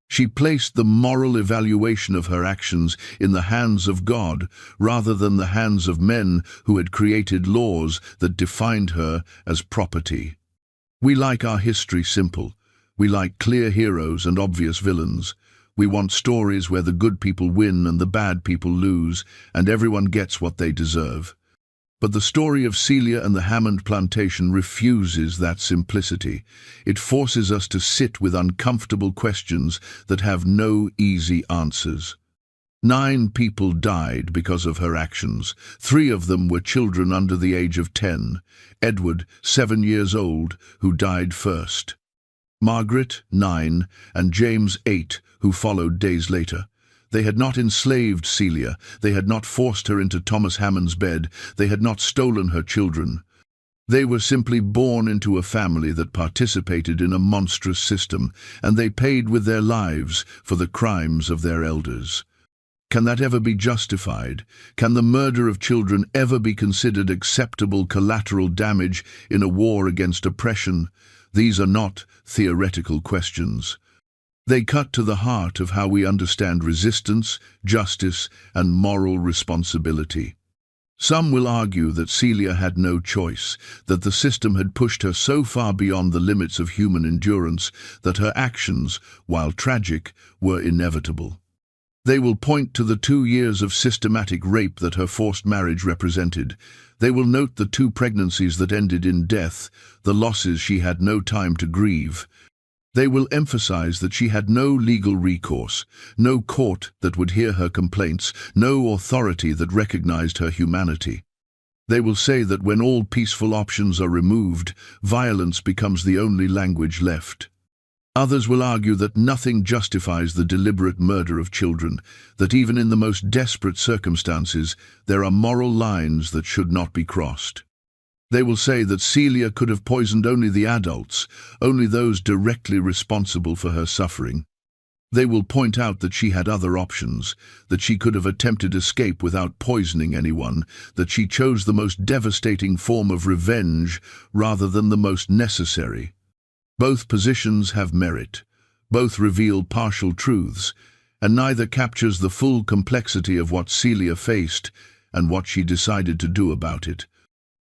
She placed the moral evaluation of her actions in the hands of God, rather than the hands of men who had created laws that defined her as property. We like our history simple. We like clear heroes and obvious villains. We want stories where the good people win and the bad people lose, and everyone gets what they deserve. But the story of Celia and the Hammond plantation refuses that simplicity. It forces us to sit with uncomfortable questions that have no easy answers. 9 people died because of her actions. 3 of them were children under the age of 10. Edward, 7 years old, who died first. Margaret, 9, and James, 8, who followed days later. They had not enslaved Celia, they had not forced her into Thomas Hammond's bed, they had not stolen her children. They were simply born into a family that participated in a monstrous system, and they paid with their lives for the crimes of their elders. Can that ever be justified? Can the murder of children ever be considered acceptable collateral damage in a war against oppression? These are not theoretical questions. They cut to the heart of how we understand resistance, justice, and moral responsibility. Some will argue that Celia had no choice, that the system had pushed her so far beyond the limits of human endurance that her actions, while tragic, were inevitable. They will point to the 2 years of systematic rape that her forced marriage represented. They will note the 2 pregnancies that ended in death, the losses she had no time to grieve. They will emphasize that she had no legal recourse, no court that would hear her complaints, no authority that recognized her humanity. They will say that when all peaceful options are removed, violence becomes the only language left. Others will argue that nothing justifies the deliberate murder of children, that even in the most desperate circumstances, there are moral lines that should not be crossed. They will say that Celia could have poisoned only the adults, only those directly responsible for her suffering. They will point out that she had other options, that she could have attempted escape without poisoning anyone, that she chose the most devastating form of revenge rather than the most necessary. Both positions have merit. Both reveal partial truths, and neither captures the full complexity of what Celia faced and what she decided to do about it.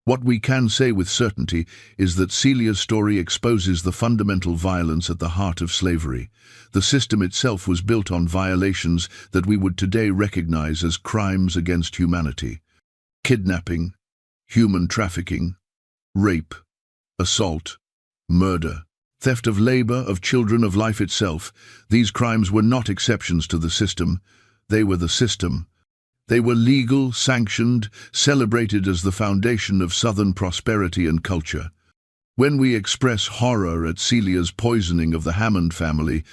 What we can say with certainty is that Celia's story exposes the fundamental violence at the heart of slavery. The system itself was built on violations that we would today recognize as crimes against humanity. Kidnapping, human trafficking, rape, assault, murder, theft of labor, of children, of life itself. These crimes were not exceptions to the system. They were the system. They were legal, sanctioned, celebrated as the foundation of Southern prosperity and culture. When we express horror at Celia's poisoning of the Hammond family,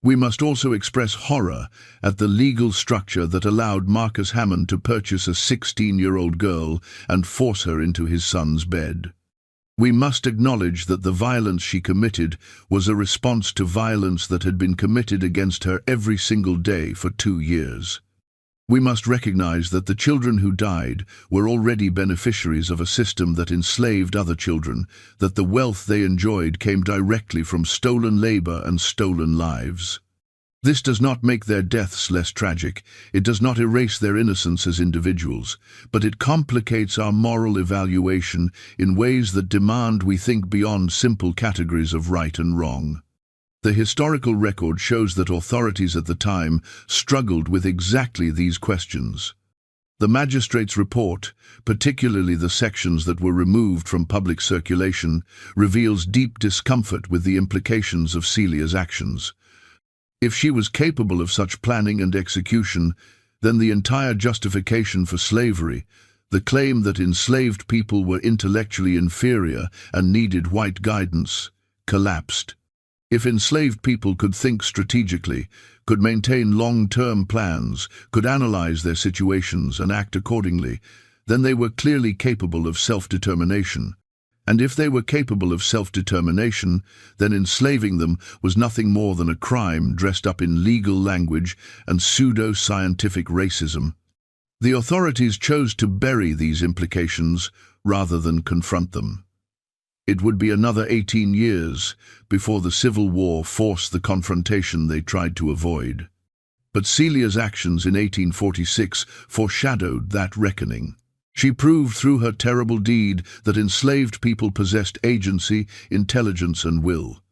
we must also express horror at the legal structure that allowed Marcus Hammond to purchase a 16-year-old girl and force her into his son's bed. We must acknowledge that the violence she committed was a response to violence that had been committed against her every single day for 2 years. We must recognize that the children who died were already beneficiaries of a system that enslaved other children, that the wealth they enjoyed came directly from stolen labor and stolen lives. This does not make their deaths less tragic, it does not erase their innocence as individuals, but it complicates our moral evaluation in ways that demand we think beyond simple categories of right and wrong. The historical record shows that authorities at the time struggled with exactly these questions. The magistrate's report, particularly the sections that were removed from public circulation, reveals deep discomfort with the implications of Celia's actions. If she was capable of such planning and execution, then the entire justification for slavery, the claim that enslaved people were intellectually inferior and needed white guidance, collapsed. If enslaved people could think strategically, could maintain long-term plans, could analyze their situations and act accordingly, then they were clearly capable of self-determination. And if they were capable of self-determination, then enslaving them was nothing more than a crime dressed up in legal language and pseudo-scientific racism. The authorities chose to bury these implications rather than confront them. It would be another 18 years before the Civil War forced the confrontation they tried to avoid. But Celia's actions in 1846 foreshadowed that reckoning. She proved through her terrible deed that enslaved people possessed agency, intelligence, and will.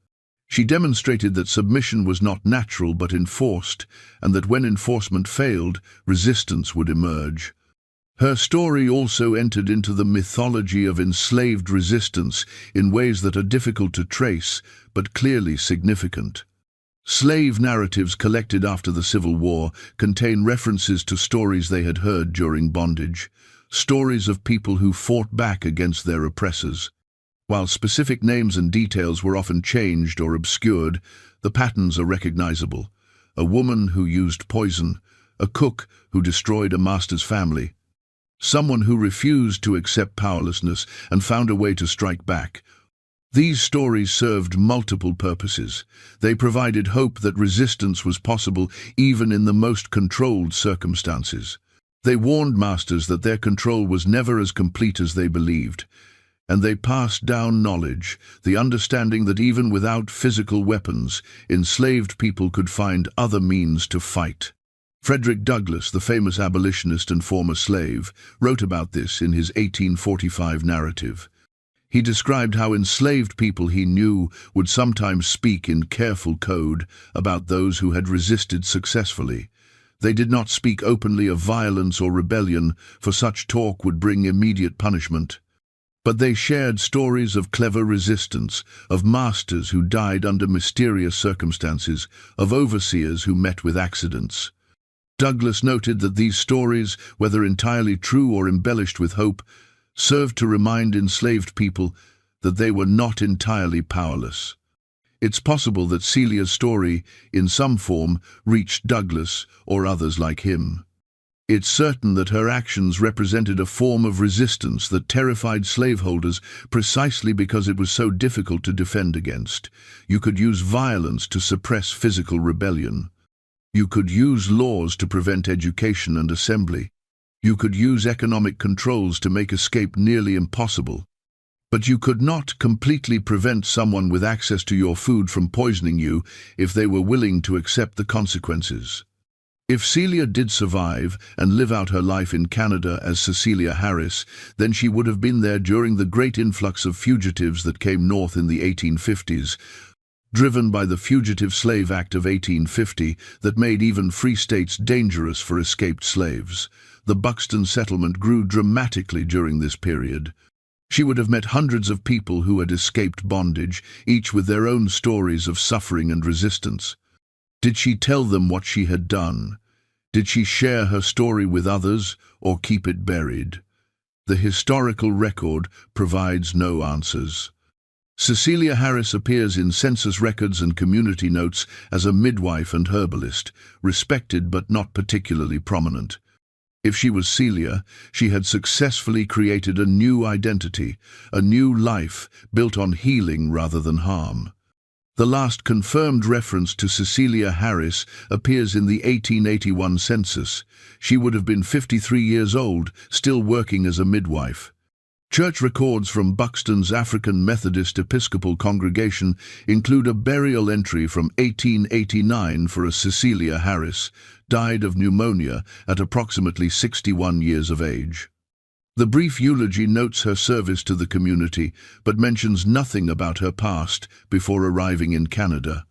She demonstrated that submission was not natural but enforced, and that when enforcement failed, resistance would emerge. Her story also entered into the mythology of enslaved resistance in ways that are difficult to trace, but clearly significant. Slave narratives collected after the Civil War contain references to stories they had heard during bondage, stories of people who fought back against their oppressors. While specific names and details were often changed or obscured, the patterns are recognizable. A woman who used poison, a cook who destroyed a master's family, someone who refused to accept powerlessness and found a way to strike back. These stories served multiple purposes. They provided hope that resistance was possible even in the most controlled circumstances. They warned masters that their control was never as complete as they believed. And they passed down knowledge, the understanding that even without physical weapons, enslaved people could find other means to fight. Frederick Douglass, the famous abolitionist and former slave, wrote about this in his 1845 narrative. He described how enslaved people he knew would sometimes speak in careful code about those who had resisted successfully. They did not speak openly of violence or rebellion, for such talk would bring immediate punishment. But they shared stories of clever resistance, of masters who died under mysterious circumstances, of overseers who met with accidents. Douglass noted that these stories, whether entirely true or embellished with hope, served to remind enslaved people that they were not entirely powerless. It's possible that Celia's story, in some form, reached Douglass or others like him. It's certain that her actions represented a form of resistance that terrified slaveholders precisely because it was so difficult to defend against. You could use violence to suppress physical rebellion. You could use laws to prevent education and assembly. You could use economic controls to make escape nearly impossible. But you could not completely prevent someone with access to your food from poisoning you if they were willing to accept the consequences. If Celia did survive and live out her life in Canada as Cecilia Harris, then she would have been there during the great influx of fugitives that came north in the 1850s, driven by the Fugitive Slave Act of 1850 that made even free states dangerous for escaped slaves. The Buxton settlement grew dramatically during this period. She would have met hundreds of people who had escaped bondage, each with their own stories of suffering and resistance. Did she tell them what she had done? Did she share her story with others, or keep it buried? The historical record provides no answers. Cecilia Harris appears in census records and community notes as a midwife and herbalist, respected but not particularly prominent. If she was Celia, she had successfully created a new identity, a new life built on healing rather than harm. The last confirmed reference to Cecilia Harris appears in the 1881 census. She would have been 53 years old, still working as a midwife. Church records from Buxton's African Methodist Episcopal congregation include a burial entry from 1889 for a Cecilia Harris, died of pneumonia at approximately 61 years of age. The brief eulogy notes her service to the community, but mentions nothing about her past before arriving in Canada.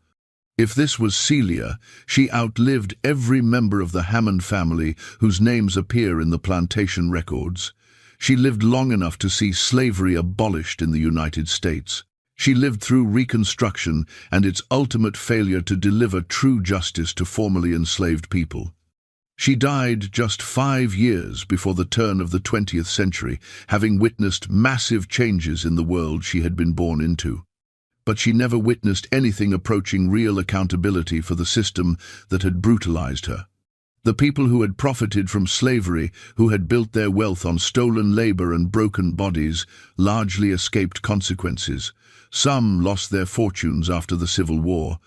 If this was Celia, she outlived every member of the Hammond family whose names appear in the plantation records. She lived long enough to see slavery abolished in the United States. She lived through Reconstruction and its ultimate failure to deliver true justice to formerly enslaved people. She died just 5 years before the turn of the 20th century, having witnessed massive changes in the world she had been born into. But she never witnessed anything approaching real accountability for the system that had brutalized her. The people who had profited from slavery, who had built their wealth on stolen labor and broken bodies, largely escaped consequences. Some lost their fortunes after the Civil War.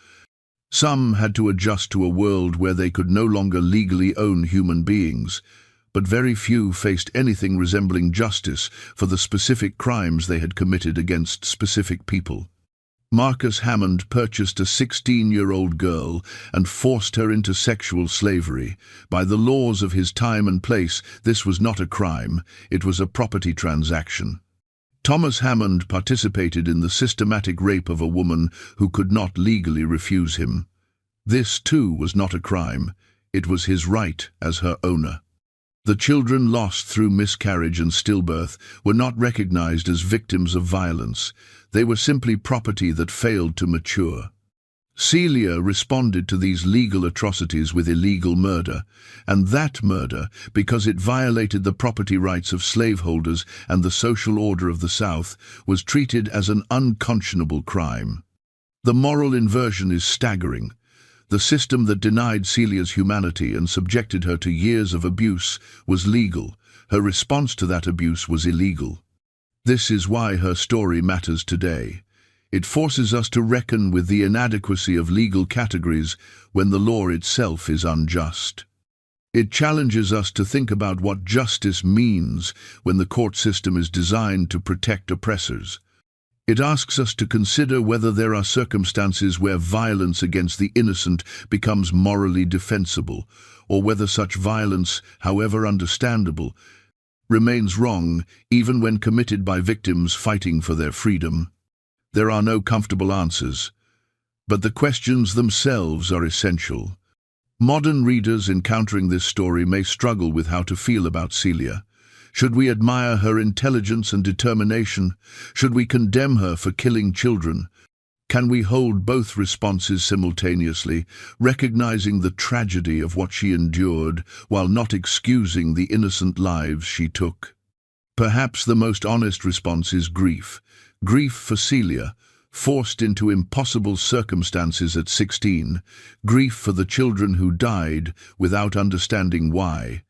Some had to adjust to a world where they could no longer legally own human beings, but very few faced anything resembling justice for the specific crimes they had committed against specific people. Marcus Hammond purchased a 16-year-old girl and forced her into sexual slavery. By the laws of his time and place, this was not a crime, it was a property transaction. Thomas Hammond participated in the systematic rape of a woman who could not legally refuse him. This, too, was not a crime. It was his right as her owner. The children lost through miscarriage and stillbirth were not recognized as victims of violence. They were simply property that failed to mature. Celia responded to these legal atrocities with illegal murder, and that murder, because it violated the property rights of slaveholders and the social order of the South, was treated as an unconscionable crime. The moral inversion is staggering. The system that denied Celia's humanity and subjected her to years of abuse was legal. Her response to that abuse was illegal. This is why her story matters today. It forces us to reckon with the inadequacy of legal categories when the law itself is unjust. It challenges us to think about what justice means when the court system is designed to protect oppressors. It asks us to consider whether there are circumstances where violence against the innocent becomes morally defensible, or whether such violence, however understandable, remains wrong even when committed by victims fighting for their freedom. There are no comfortable answers, but the questions themselves are essential. Modern readers encountering this story may struggle with how to feel about Celia. Should we admire her intelligence and determination? Should we condemn her for killing children? Can we hold both responses simultaneously, recognizing the tragedy of what she endured while not excusing the innocent lives she took? Perhaps the most honest response is grief. Grief for Celia, forced into impossible circumstances at 16, grief for the children who died without understanding why,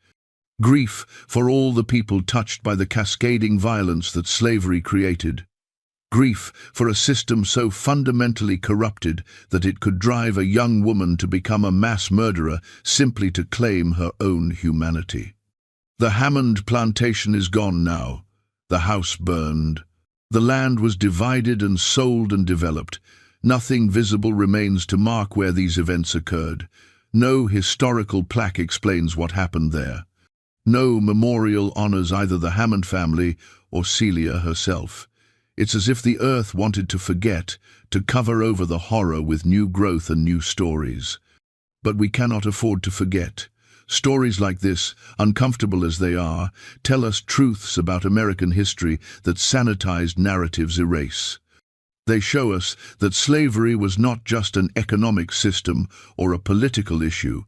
Grief for all the people touched by the cascading violence that slavery created. Grief for a system so fundamentally corrupted that it could drive a young woman to become a mass murderer simply to claim her own humanity. The Hammond plantation is gone now. The house burned. The land was divided and sold and developed. Nothing visible remains to mark where these events occurred. No historical plaque explains what happened there. No memorial honors either the Hammond family or Celia herself. It's as if the earth wanted to forget, to cover over the horror with new growth and new stories. But we cannot afford to forget. Stories like this, uncomfortable as they are, tell us truths about American history that sanitized narratives erase. They show us that slavery was not just an economic system or a political issue.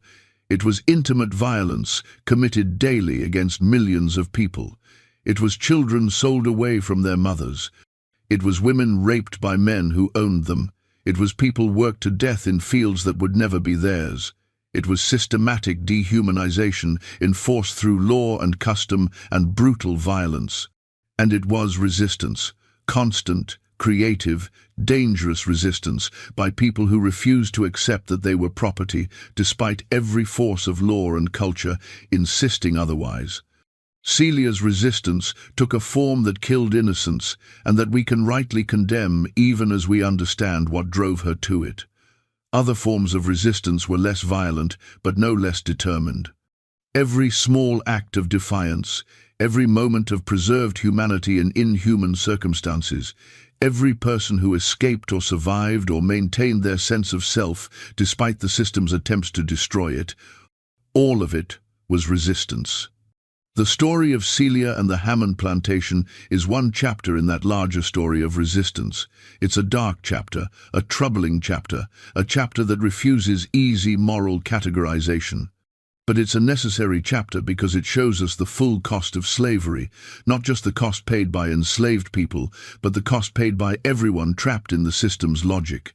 It was intimate violence committed daily against millions of people. It was children sold away from their mothers. It was women raped by men who owned them. It was people worked to death in fields that would never be theirs. It was systematic dehumanization enforced through law and custom and brutal violence. And it was resistance, constant, creative, dangerous resistance by people who refused to accept that they were property, despite every force of law and culture insisting otherwise. Celia's resistance took a form that killed innocence, and that we can rightly condemn even as we understand what drove her to it. Other forms of resistance were less violent, but no less determined. Every small act of defiance, every moment of preserved humanity in inhuman circumstances, every person who escaped or survived or maintained their sense of self despite the system's attempts to destroy it, all of it was resistance. The story of Celia and the Hammond plantation is one chapter in that larger story of resistance. It's a dark chapter, a troubling chapter, a chapter that refuses easy moral categorization. But it's a necessary chapter because it shows us the full cost of slavery, not just the cost paid by enslaved people, but the cost paid by everyone trapped in the system's logic.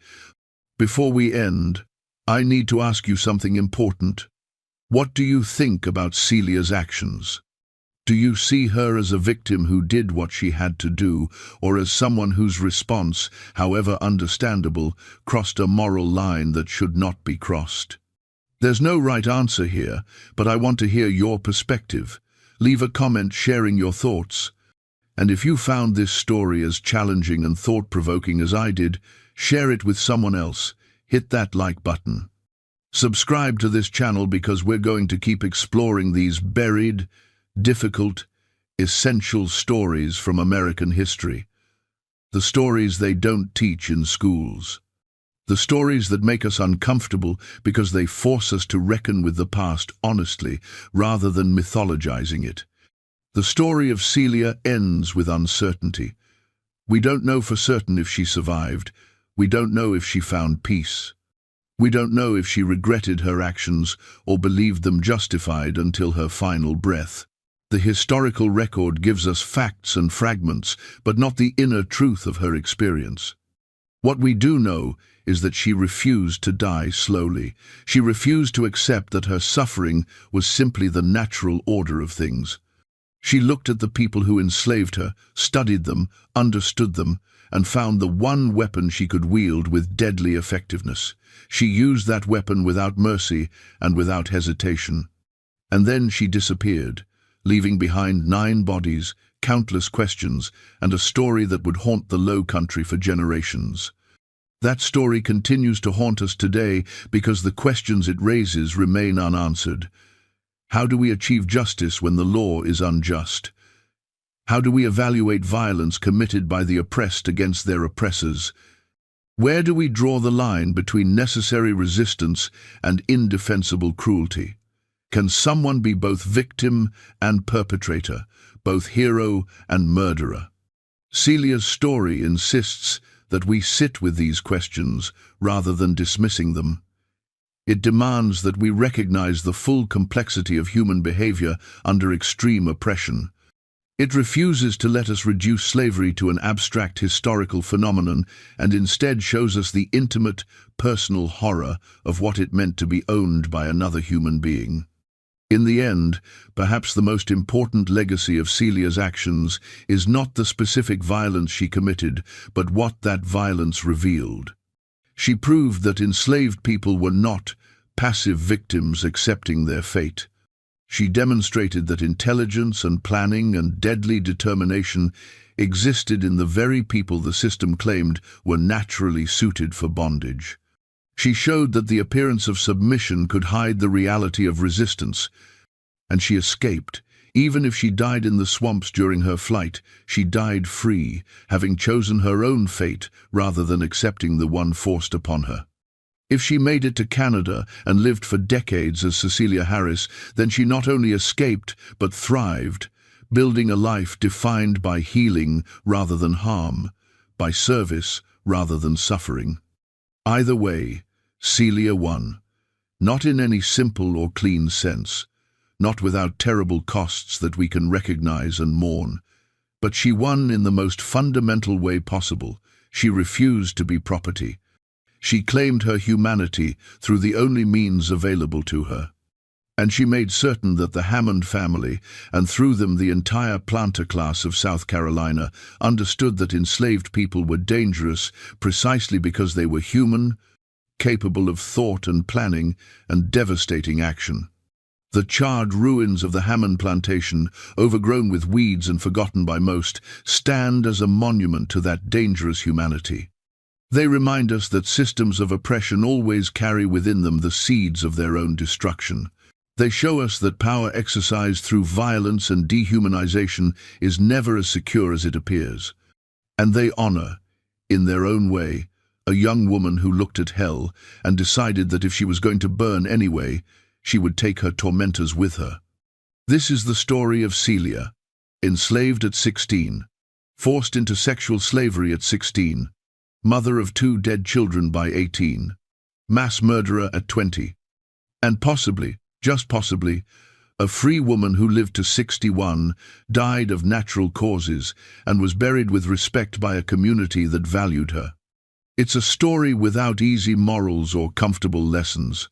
Before we end, I need to ask you something important. What do you think about Celia's actions? Do you see her as a victim who did what she had to do, or as someone whose response, however understandable, crossed a moral line that should not be crossed? There's no right answer here, but I want to hear your perspective. Leave a comment sharing your thoughts. And if you found this story as challenging and thought-provoking as I did, share it with someone else. Hit that like button. Subscribe to this channel because we're going to keep exploring these buried, difficult, essential stories from American history. The stories they don't teach in schools. The stories that make us uncomfortable because they force us to reckon with the past honestly rather than mythologizing it. The story of Celia ends with uncertainty. We don't know for certain if she survived. We don't know if she found peace. We don't know if she regretted her actions or believed them justified until her final breath. The historical record gives us facts and fragments, but not the inner truth of her experience. What we do know is that she refused to die slowly. She refused to accept that her suffering was simply the natural order of things. She looked at the people who enslaved her, studied them, understood them, and found the one weapon she could wield with deadly effectiveness. She used that weapon without mercy and without hesitation. And then she disappeared, leaving behind 9 bodies, countless questions, and a story that would haunt the Low Country for generations. That story continues to haunt us today because the questions it raises remain unanswered. How do we achieve justice when the law is unjust? How do we evaluate violence committed by the oppressed against their oppressors? Where do we draw the line between necessary resistance and indefensible cruelty? Can someone be both victim and perpetrator, both hero and murderer? Celia's story insists that we sit with these questions rather than dismissing them. It demands that we recognize the full complexity of human behavior under extreme oppression. It refuses to let us reduce slavery to an abstract historical phenomenon and instead shows us the intimate, personal horror of what it meant to be owned by another human being. In the end, perhaps the most important legacy of Celia's actions is not the specific violence she committed, but what that violence revealed. She proved that enslaved people were not passive victims accepting their fate. She demonstrated that intelligence and planning and deadly determination existed in the very people the system claimed were naturally suited for bondage. She showed that the appearance of submission could hide the reality of resistance, and she escaped. Even if she died in the swamps during her flight, she died free, having chosen her own fate rather than accepting the one forced upon her. If she made it to Canada and lived for decades as Cecilia Harris, then she not only escaped but thrived, building a life defined by healing rather than harm, by service rather than suffering. Either way, Celia won, not in any simple or clean sense, not without terrible costs that we can recognize and mourn, but she won in the most fundamental way possible. She refused to be property. She claimed her humanity through the only means available to her. And she made certain that the Hammond family, and through them the entire planter class of South Carolina, understood that enslaved people were dangerous precisely because they were human, capable of thought and planning and devastating action. The charred ruins of the Hammond plantation, overgrown with weeds and forgotten by most, stand as a monument to that dangerous humanity. They remind us that systems of oppression always carry within them the seeds of their own destruction. They show us that power exercised through violence and dehumanization is never as secure as it appears. And they honor, in their own way, a young woman who looked at hell and decided that if she was going to burn anyway, she would take her tormentors with her. This is the story of Celia, enslaved at 16, forced into sexual slavery at 16, mother of 2 dead children by 18, mass murderer at 20, and possibly, just possibly, a free woman who lived to 61, died of natural causes, and was buried with respect by a community that valued her. It's a story without easy morals or comfortable lessons,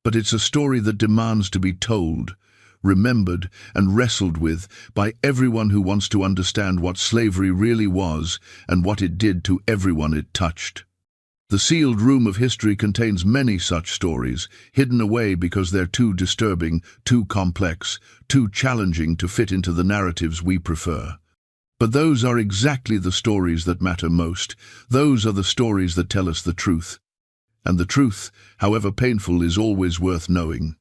but it's a story that demands to be told, remembered, and wrestled with by everyone who wants to understand what slavery really was and what it did to everyone it touched. The sealed room of history contains many such stories, hidden away because they're too disturbing, too complex, too challenging to fit into the narratives we prefer. But those are exactly the stories that matter most. Those are the stories that tell us the truth. And the truth, however painful, is always worth knowing.